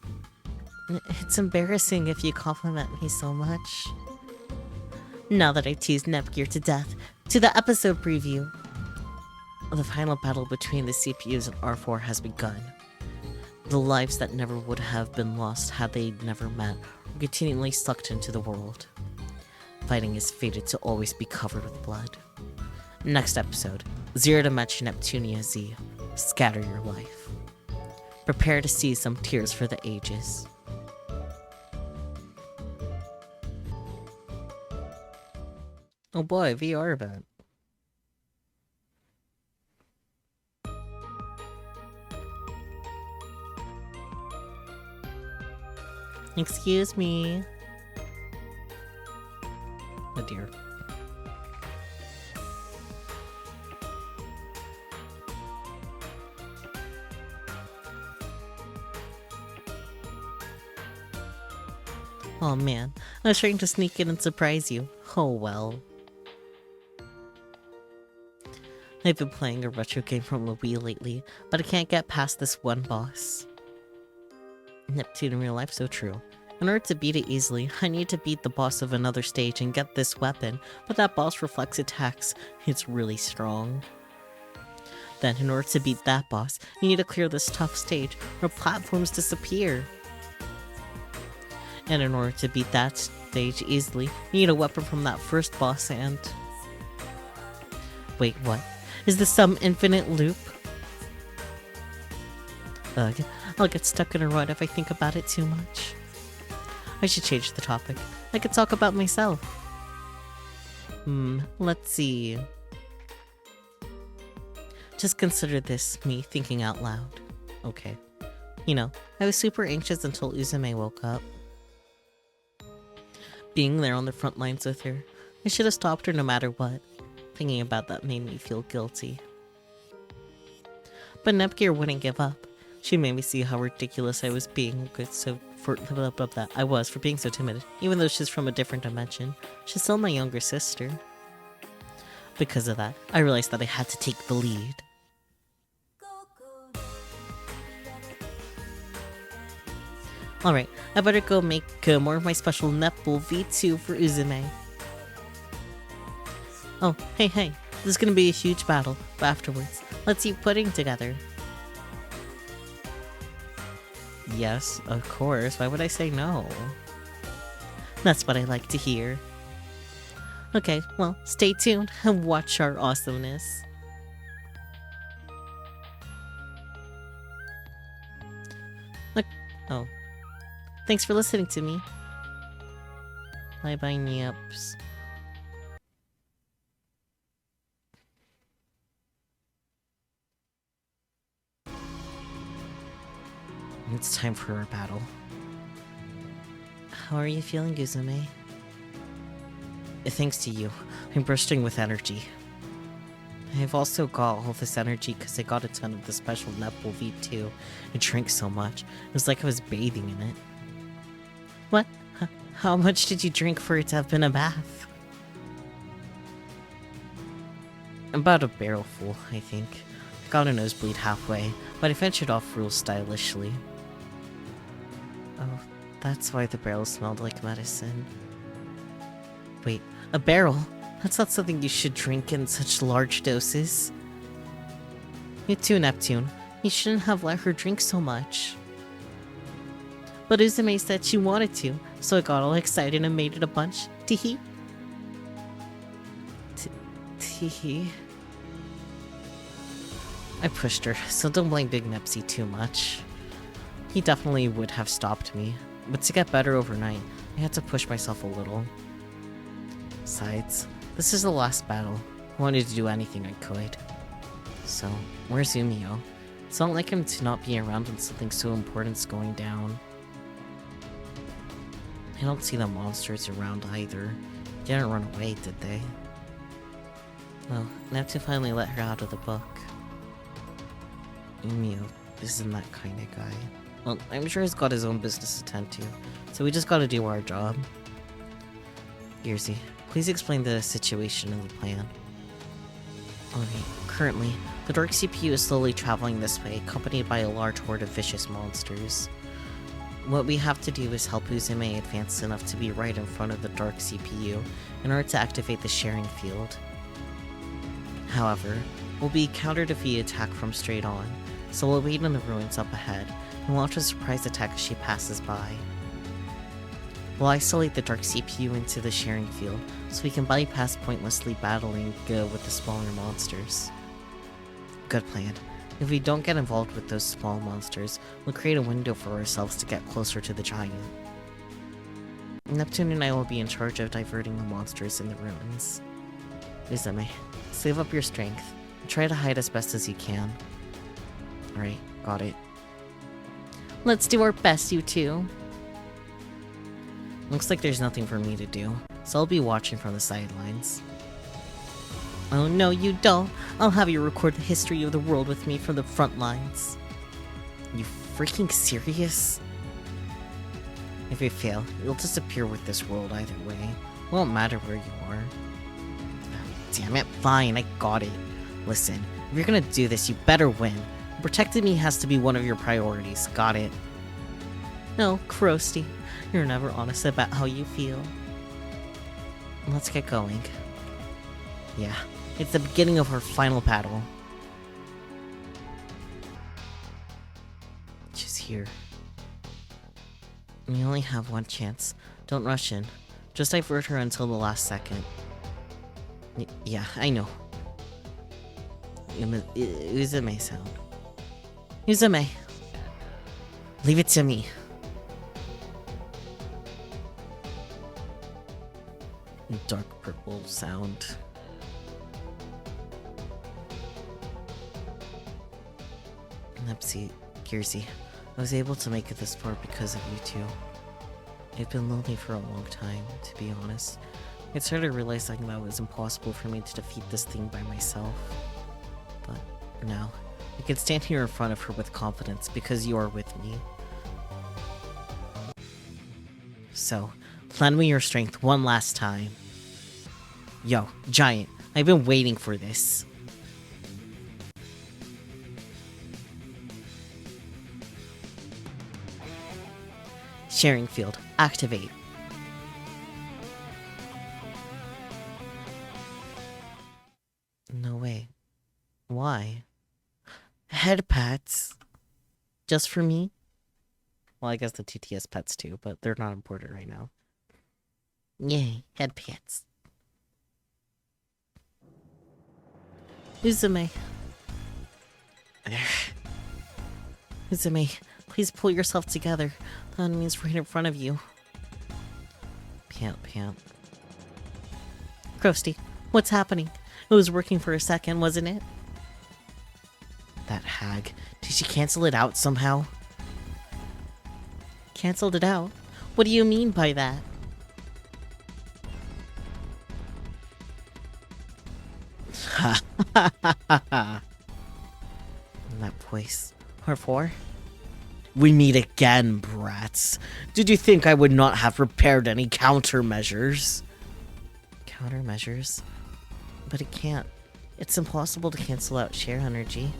It's embarrassing if you compliment me so much. Now that I teased Nepgear to death, to the episode preview. The final battle between the CPUs and our VIIR has begun. The lives that never would have been lost had they never met are continually sucked into the world. Fighting is fated to always be covered with blood. Next episode, VIIR Neptunia Z, Scatter Your Life. Prepare to see some tears for the ages. Oh boy, VIIR event. Excuse me. Oh dear. Oh man, I was trying to sneak in and surprise you. Oh well. I've been playing a retro game from the Wii lately, but I can't get past this one boss. Neptune in real life, so true. In order to beat it easily, I need to beat the boss of another stage and get this weapon, but that boss reflects attacks. It's really strong. Then, in order to beat that boss, you need to clear this tough stage where platforms disappear. And in order to beat that stage easily, you need a weapon from that first boss and... Wait, what? Is this some infinite loop? Ugh, I'll get stuck in a rut if I think about it too much. I should change the topic. I could talk about myself. Let's see. Just consider this me thinking out loud. Okay. You know, I was super anxious until Uzume woke up. Being there on the front lines with her, I should have stopped her no matter what. Thinking about that made me feel guilty. But Nepgear wouldn't give up. She made me see how ridiculous I was being for being so timid. Even though she's from a different dimension, she's still my younger sister. Because of that, I realized that I had to take the lead. Alright, I better go make more of my special Netball V2 for Uzume. Oh, hey, this is gonna be a huge battle, but afterwards, let's eat pudding together. Yes, of course, why would I say no? That's what I like to hear. Okay, well, stay tuned and watch our awesomeness. Look, oh. Thanks for listening to me. Bye-bye, Nieps. It's time for our battle. How are you feeling, Uzume? Thanks to you, I'm bursting with energy. I've also got all this energy because I got a ton of the special Netball V2 and drank so much. It was like I was bathing in it. What? How much did you drink for it to have been a bath? About a barrel full, I think. I got a nosebleed halfway, but I finished it off real stylishly. Oh, that's why the barrel smelled like medicine. Wait, a barrel? That's not something you should drink in such large doses. You too, Neptune. You shouldn't have let her drink so much. But Uzume said she wanted to, so I got all excited and made it a bunch. Teehee. Teehee. I pushed her, so don't blame Big Nepsy too much. He definitely would have stopped me, but to get better overnight, I had to push myself a little. Besides, this is the last battle. I wanted to do anything I could. So, where's Umio? It's not like him to not be around when something so important's going down. I don't see the monsters around either. They didn't run away, did they? Well, Neptune finally let her out of the book. Umio isn't that kind of guy. Well, I'm sure he's got his own business to tend to, so we just gotta do our job. Gearsy, please explain the situation and the plan. Alright, currently, the Dark CPU is slowly traveling this way, accompanied by a large horde of vicious monsters. What we have to do is help Uzume advance enough to be right in front of the Dark CPU in order to activate the sharing field. However, we'll be countered if we attack from straight on, so we'll wait in the ruins up ahead and launch a surprise attack as she passes by. We'll isolate the Dark CPU into the sharing field so we can bypass pointlessly battling with the smaller monsters. Good plan. If we don't get involved with those small monsters, we'll create a window for ourselves to get closer to the giant. Neptune and I will be in charge of diverting the monsters in the ruins. Uzume, save up your strength and try to hide as best as you can. Alright, got it. Let's do our best, you two. Looks like there's nothing for me to do, so I'll be watching from the sidelines. Oh no, you don't. I'll have you record the history of the world with me from the front lines. You freaking serious? If you fail, you'll disappear with this world either way. It won't matter where you are. Damn it, fine, I got it. Listen, if you're gonna do this, you better win. Protecting me has to be one of your priorities, got it? No, Krusty, you're never honest about how you feel. Let's get going. Yeah, it's the beginning of our final battle. She's here. We only have one chance. Don't rush in. Just divert her until the last second. Yeah, I know. Uzume sound. Uzume. Leave it to me. Dark purple sound. Nepsi, Kiersey, I was able to make it this far because of you two. I've been lonely for a long time, to be honest. I started realizing that it was impossible for me to defeat this thing by myself. But now, I can stand here in front of her with confidence because you are with me. So, lend me your strength one last time. Yo, Giant, I've been waiting for this. Sharing field, activate. No way. Why? Head pats. Just for me? Well, I guess the TTS pets too, but they're not important right now. Yay, head pats. Uzume. Uzume, please pull yourself together. The enemy's right in front of you. Pant, pant. Krusty, what's happening? It was working for a second, wasn't it? That hag. Did she cancel it out somehow? Cancelled it out? What do you mean by that? Ha ha ha ha ha. That voice. Her for? We meet again, brats. Did you think I would not have prepared any countermeasures? Countermeasures? But it can't. It's impossible to cancel out share energy.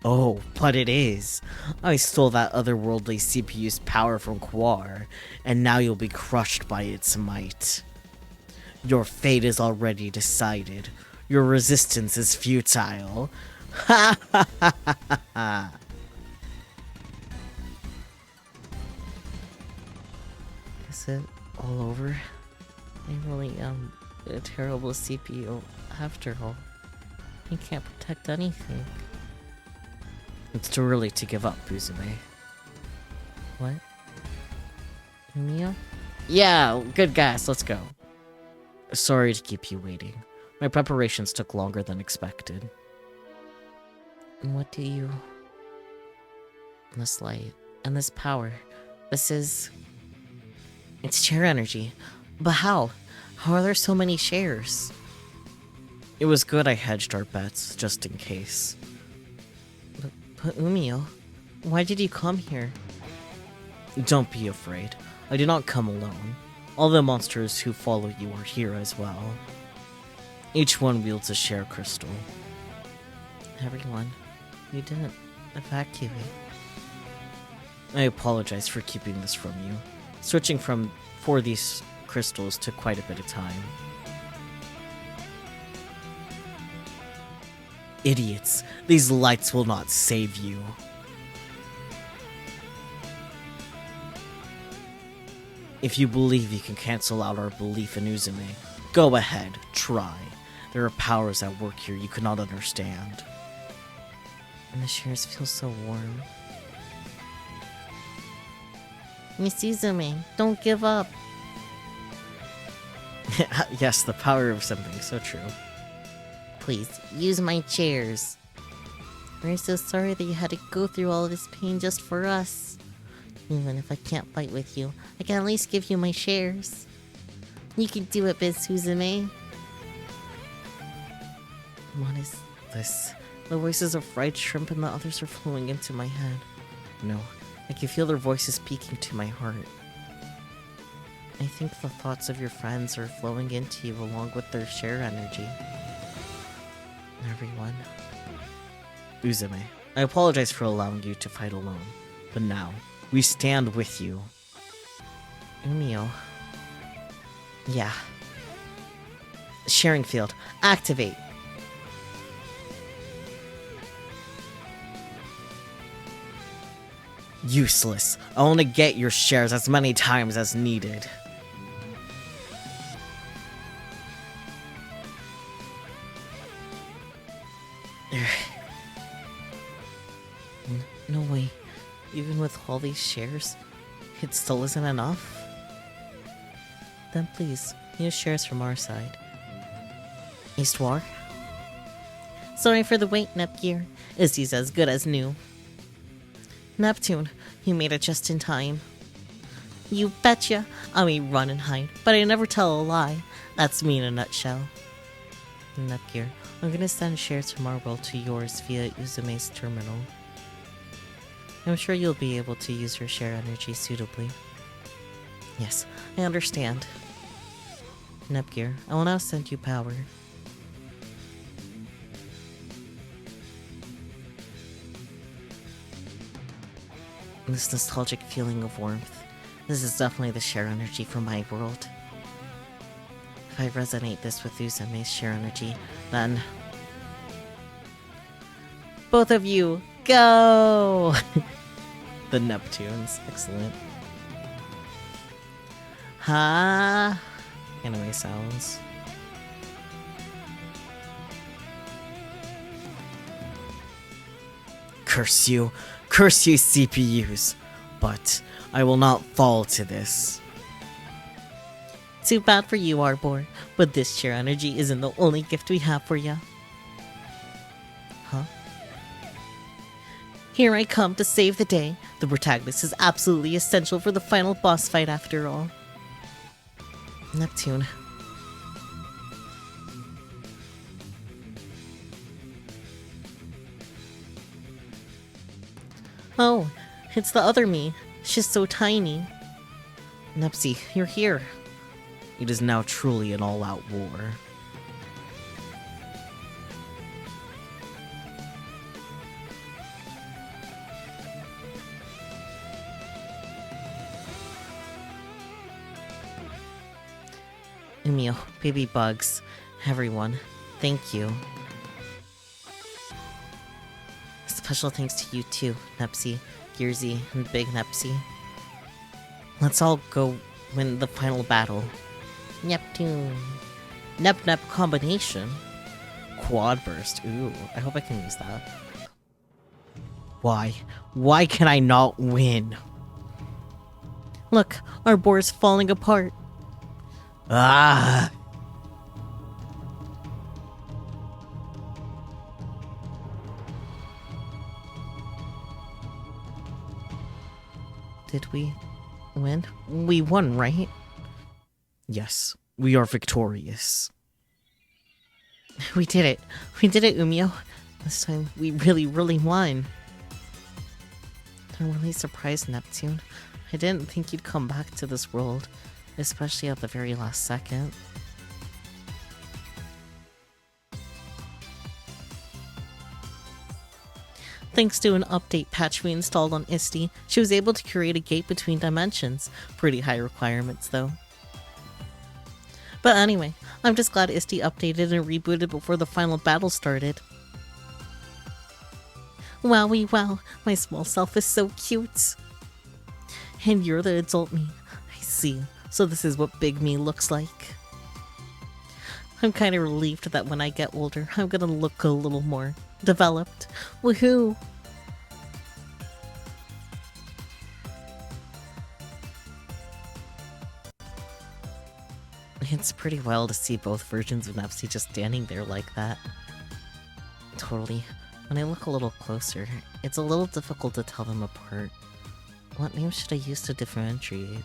Oh, but it is. I stole that otherworldly CPU's power from VIIR, and now you'll be crushed by its might. Your fate is already decided. Your resistance is futile. Ha ha ha ha ha. Is it all over? I really am a terrible CPU after all. You can't protect anything. It's too early to give up, Uzume. What? Mia? Yeah, good guess, let's go. Sorry to keep you waiting. My preparations took longer than expected. And what do you... This light, and this power, this is... It's share energy. But how? How are there so many shares? It was good I hedged our bets, just in case. But Umio, why did you come here? Don't be afraid. I did not come alone. All the monsters who follow you are here as well. Each one wields a share crystal. Everyone, you didn't evacuate. I apologize for keeping this from you. Switching for these crystals took quite a bit of time. Idiots! These lights will not save you. If you believe you can cancel out our belief in Uzume, go ahead, try. There are powers at work here you cannot understand. And the shares feel so warm. Miss Uzume, don't give up. Yes, the power of something, so true. Please, use my chairs. We're so sorry that you had to go through all of this pain just for us. Even if I can't fight with you, I can at least give you my shares. You can do it, Biz Suzume. What is this? The voices of fried shrimp and the others are flowing into my head. No, I can feel their voices speaking to my heart. I think the thoughts of your friends are flowing into you along with their share energy. Everyone. Uzume, I apologize for allowing you to fight alone, but now, we stand with you. Umio. Yeah. Sharing field. Activate. Useless. I want to get your shares as many times as needed. No way. Even with all these shares, it still isn't enough? Then please, use shares from our side. Histoire? Sorry for the wait, Nepgear. Izzy's as good as new. Neptune, you made it just in time. You betcha. I may run and hide, but I never tell a lie. That's me in a nutshell. Nepgear, I'm gonna send shares from our world to yours via Uzume's terminal. I'm sure you'll be able to use your share energy suitably. Yes, I understand. Nepgear, I will now send you power. This nostalgic feeling of warmth. This is definitely the share energy from my world. If I resonate this with Uzume's share energy, then... both of you, go! The Neptunes, excellent. Ha! Anime sounds. Curse you, CPUs. But I will not fall to this. Too bad for you, Arbor, but this share energy isn't the only gift we have for ya. Huh? Here I come to save the day. The protagonist is absolutely essential for the final boss fight after all. Neptune. Oh, it's the other me. She's so tiny. Nepsy, you're here. It is now truly an all-out war. Umio, baby bugs, everyone, thank you. Special thanks to you too, Nepsy, Gearsy, and Big Nepsy. Let's all go win the final battle. Neptune. Nep combination. Quad burst. Ooh, I hope I can use that. Why? Why can I not win? Look, our board's falling apart. Ah! Did we win? We won, right? Yes, we are victorious. We did it. We did it, Umio. This time, we really won. I'm really surprised, Neptune. I didn't think you'd come back to this world, especially at the very last second. Thanks to an update patch we installed on Isti, she was able to create a gate between dimensions. Pretty high requirements, though. But anyway, I'm just glad Isti updated and rebooted before the final battle started. Wowie wow, my small self is so cute. And you're the adult me. I see. So this is what big me looks like. I'm kind of relieved that when I get older, I'm gonna look a little more developed. Woohoo! It's pretty wild to see both versions of Nepsy just standing there like that. Totally. When I look a little closer, it's a little difficult to tell them apart. What name should I use to differentiate?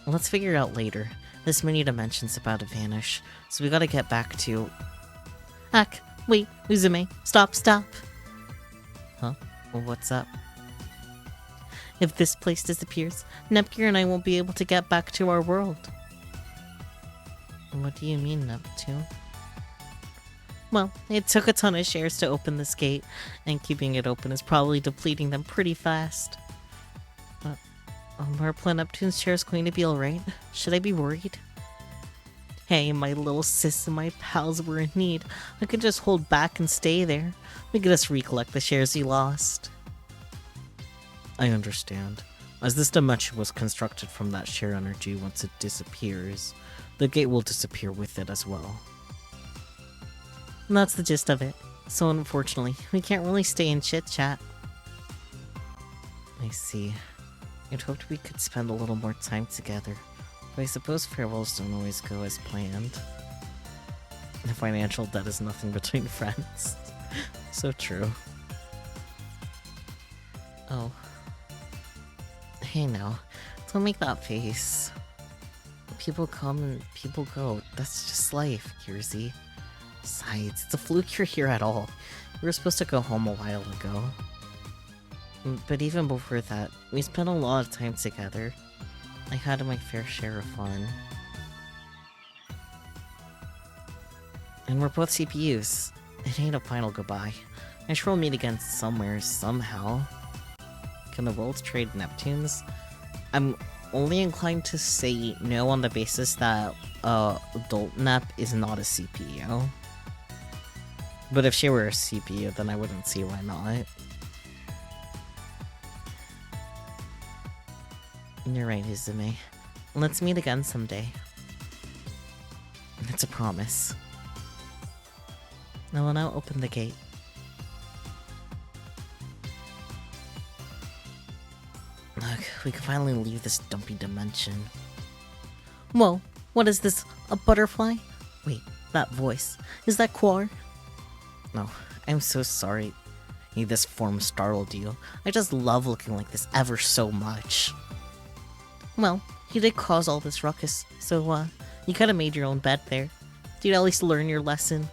Let's figure it out later. This mini dimension's about to vanish, so we gotta get back to... Heck, wait, Uzume, stop. Huh? What's up? If this place disappears, Nepgear and I won't be able to get back to our world. What do you mean, Neptune? Well, it took a ton of shares to open this gate, and keeping it open is probably depleting them pretty fast. Are Plan Neptune's shares going to be alright? Should I be worried? Hey, my little sis and my pals were in need. I could just hold back and stay there. We could just recollect the shares we lost. I understand. As this dimension was constructed from that share energy, once it disappears, the gate will disappear with it as well. And that's the gist of it. So unfortunately, we can't really stay in chit-chat. I see. I'd hoped we could spend a little more time together, but I suppose farewells don't always go as planned. The financial debt is nothing between friends. So true. Oh. Hey now, don't make that face. People come and people go. That's just life, Kiersey. Besides, it's a fluke you're here at all. We were supposed to go home a while ago. But even before that, we spent a lot of time together. I had my fair share of fun. And we're both CPUs. It ain't a final goodbye. I'm sure we'll meet again somewhere, somehow. Can the worlds trade Neptunes? I'm only inclined to say no on the basis that Adult Nep is not a CPU. But if she were a CPU, then I wouldn't see why not. You're right, Izume. Let's meet again someday. It's a promise. I will now open the gate. Look, we can finally leave this dumpy dimension. Whoa, what is this? A butterfly? Wait, that voice. Is that Quar? No, I'm so sorry. This form startled you. I just love looking like this ever so much. Well, you did cause all this ruckus, so, you kinda made your own bed there. Did you at least learn your lesson?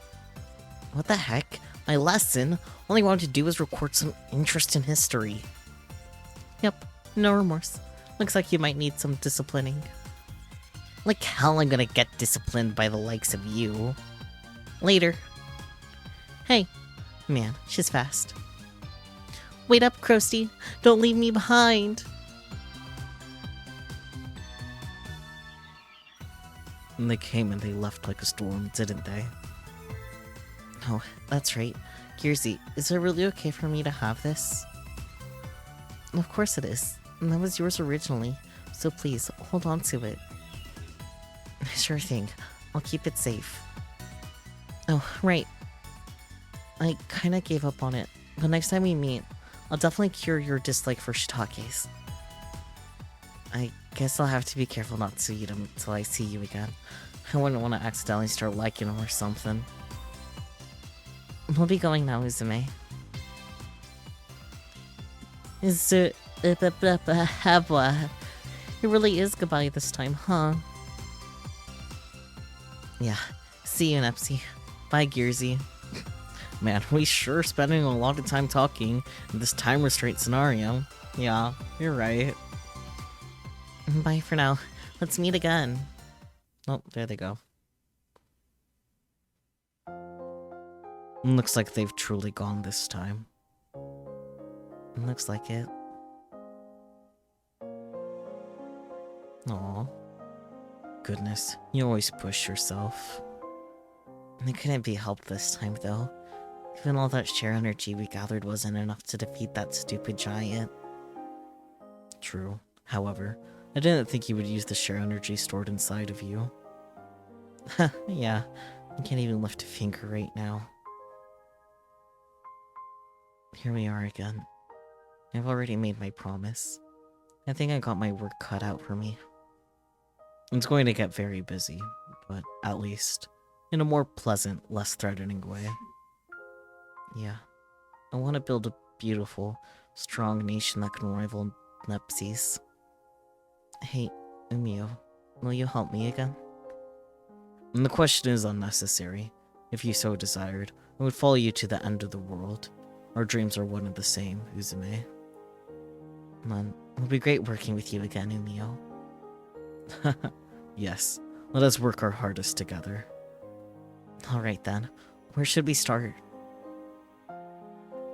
What the heck? My lesson? All I wanted to do was record some interest in history. Yep, no remorse. Looks like you might need some disciplining. Like hell I'm gonna get disciplined by the likes of you. Later. Hey. Man, she's fast. Wait up, Krusty. Don't leave me behind. And they came and they left like a storm, didn't they? Oh, that's right. Kiersey, is it really okay for me to have this? Of course it is. And that was yours originally, so please, hold on to it. Sure thing. I'll keep it safe. Oh, right. I kinda gave up on it, but next time we meet, I'll definitely cure your dislike for shiitakes. I guess I'll have to be careful not to eat them until I see you again. I wouldn't want to accidentally start liking them or something. We'll be going now, Uzume. It really is goodbye this time, huh? Yeah. See you, Nepsy. Bye, Gearsy. Man, we sure spending a lot of time talking in this time restraint scenario. Yeah, you're right. Bye for now. Let's meet again. Oh, there they go. Looks like they've truly gone this time. Looks like it. Aw. Goodness, you always push yourself. It couldn't be helped this time, though. Even all that share energy we gathered wasn't enough to defeat that stupid giant. True. However, I didn't think you would use the share energy stored inside of you. Yeah, I can't even lift a finger right now. Here we are again. I've already made my promise. I think I got my work cut out for me. It's going to get very busy, but at least in a more pleasant, less threatening way. Yeah, I want to build a beautiful, Strong nation that can rival Nepsi's. Hey, Umio, will you help me again? And the question is unnecessary. If you so desired, I would follow you to the end of the world. Our dreams are one and the same, Uzume. Man, it'll be great working with you again, Umio. Yes, let us work our hardest together. Alright then, where should we start?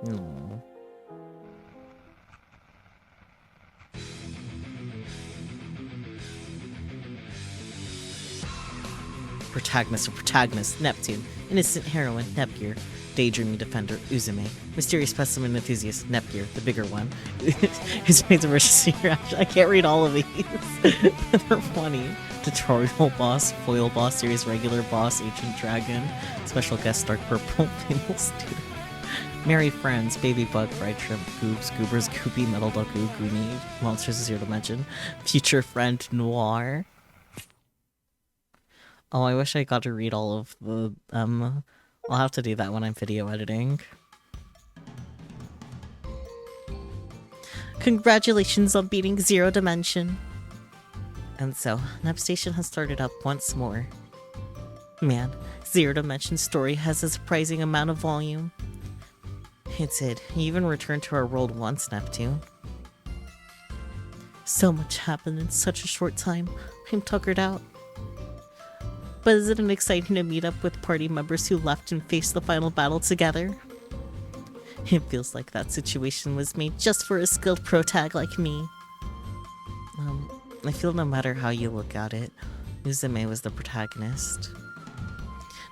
No. Protagonist, Neptune. Innocent heroine, Nepgear. Daydreaming defender, Uzume. Mysterious specimen enthusiast, Nepgear, the bigger one. Uzume's emergency reaction. I can't read all of these. They're funny. Tutorial boss, foil boss, series regular boss, ancient dragon, special guest dark purple, panel student. Merry friends, baby bug, fried shrimp, goobs, goobers, goopy, metal duck, goonie, monsters of 0 dimension, future friend, noir. Oh, I wish I got to read all of the, I'll have to do that when I'm video editing. Congratulations on beating 0 dimension. And so, Nepstation has started up once more. Man, 0 dimension story has a surprising amount of volume. It did. He even returned to our world once, Neptune. So much happened in such a short time. I'm tuckered out. But isn't it exciting to meet up with party members who left and faced the final battle together? It feels like that situation was made just for a skilled protag like me. I feel no matter how you look at it, Uzume was the protagonist.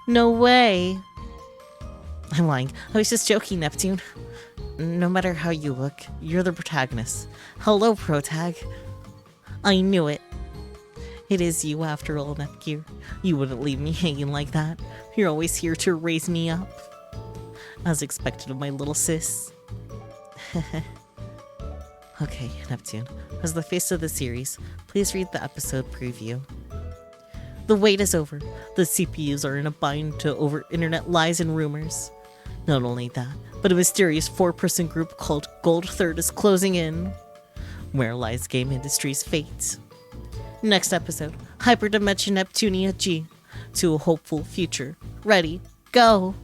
No way! I'm lying. I was just joking, Neptune. No matter how you look, you're the protagonist. Hello, protag. I knew it. It is you after all, Nepgear. You wouldn't leave me hanging like that. You're always here to raise me up. As expected of my little sis. Okay, Neptune. As the face of the series, please read the episode preview. The wait is over. The CPUs are in a bind to over internet lies and rumors. Not only that, but a mysterious 4-person group called Gold Third is closing in. Where lies game industry's fate? Next episode, Hyperdimension Neptunia G. To a hopeful future. Ready, go!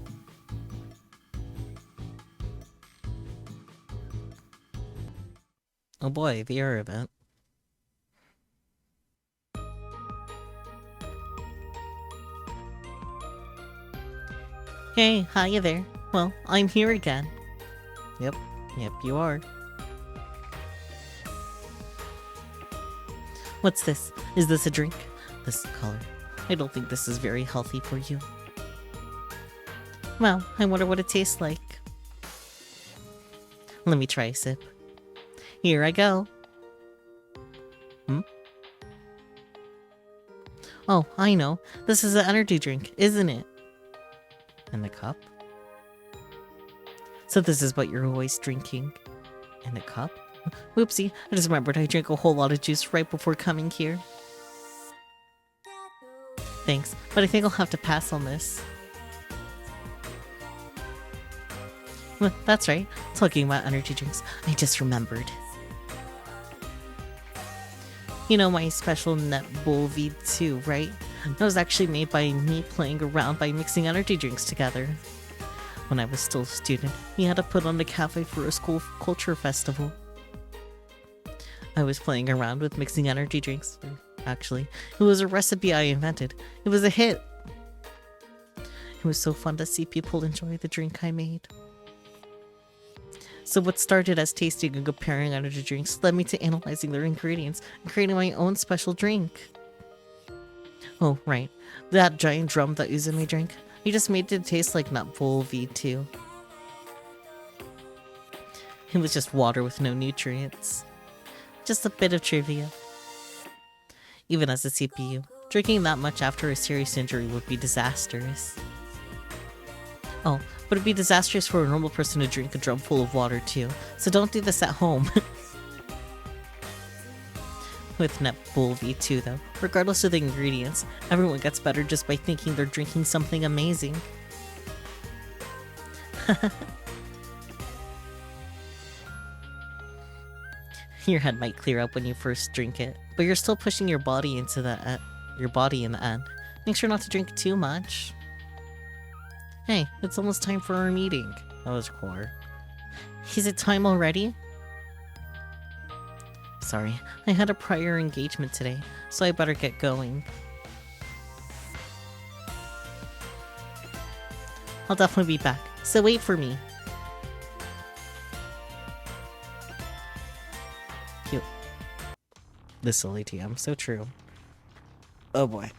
Oh boy, VIIR event. Hey, hiya there. Well, I'm here again. Yep, you are. What's this? Is this a drink? This color. I don't think this is very healthy for you. Well, I wonder what it tastes like. Let me try a sip. Here I go. Oh, I know. This is an energy drink, isn't it? In the cup? So this is what you're always drinking. In the cup? Whoopsie, I just remembered I drank a whole lot of juice right before coming here. Thanks, but I think I'll have to pass on this. Well, that's right. Talking about energy drinks, I just remembered. You know my special Netbull V2, right? That was actually made by me playing around by mixing energy drinks together. When I was still a student, we had to put on a cafe for a school culture festival. I was playing around with mixing energy drinks. Actually, it was a recipe I invented. It was a hit. It was so fun to see people enjoy the drink I made. So what started as tasting and comparing energy drinks led me to analyzing their ingredients and creating my own special drink. Oh, right. That giant drum that Uzume drank, he just made it taste like Netbull V2. It was just water with no nutrients. Just a bit of trivia. Even as a CPU, drinking that much after a serious injury would be disastrous. Oh, but it'd be disastrous for a normal person to drink a drum full of water too, so don't do this at home. With Netbull V2 though, regardless of the ingredients, everyone gets better just by thinking they're drinking something amazing. Your head might clear up when you first drink it, but you're still pushing your body into your body in the end. Make sure not to drink too much. Hey, it's almost time for our meeting. That was core. Is it time already? Sorry, I had a prior engagement today, so I better get going. I'll definitely be back, so wait for me. Cute. The silly TM, so true. Oh boy,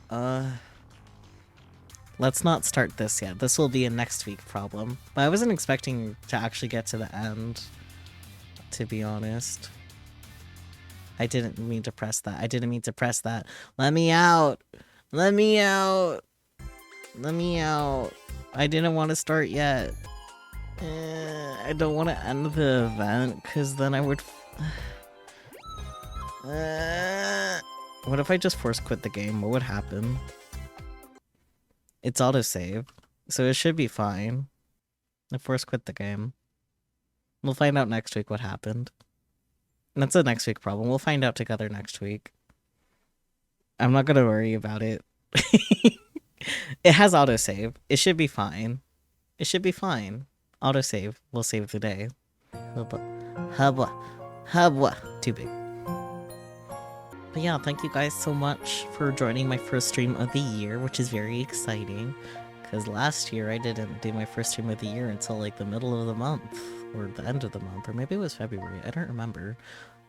let's not start this yet. This will be a next week problem. But I wasn't expecting to actually get to the end, to be honest. I didn't mean to press that. I didn't mean to press that. Let me out! Let me out! Let me out. I didn't want to start yet. I don't want to end the event, because then I would... What if I just force quit the game? What would happen? It's autosave, so it should be fine. I force quit the game. We'll find out next week what happened. That's a next week problem. We'll find out together next week. I'm not gonna worry about it. It has autosave. It should be fine. It should be fine. Autosave. We'll save the day. Hubba. Too big. But yeah, thank you guys so much for joining my first stream of the year, which is very exciting. Because last year I didn't do my first stream of the year until like the middle of the month. Or the end of the month. Or maybe it was February. I don't remember.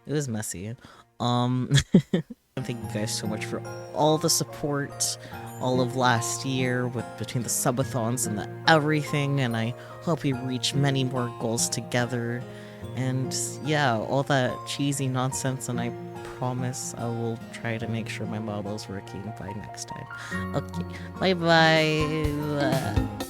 It was messy. Thank you guys so much for all the support all of last year between the subathons and the everything, and I hope we reach many more goals together. And yeah, all that cheesy nonsense, and I promise I will try to make sure my model's working by next time. Okay, bye bye.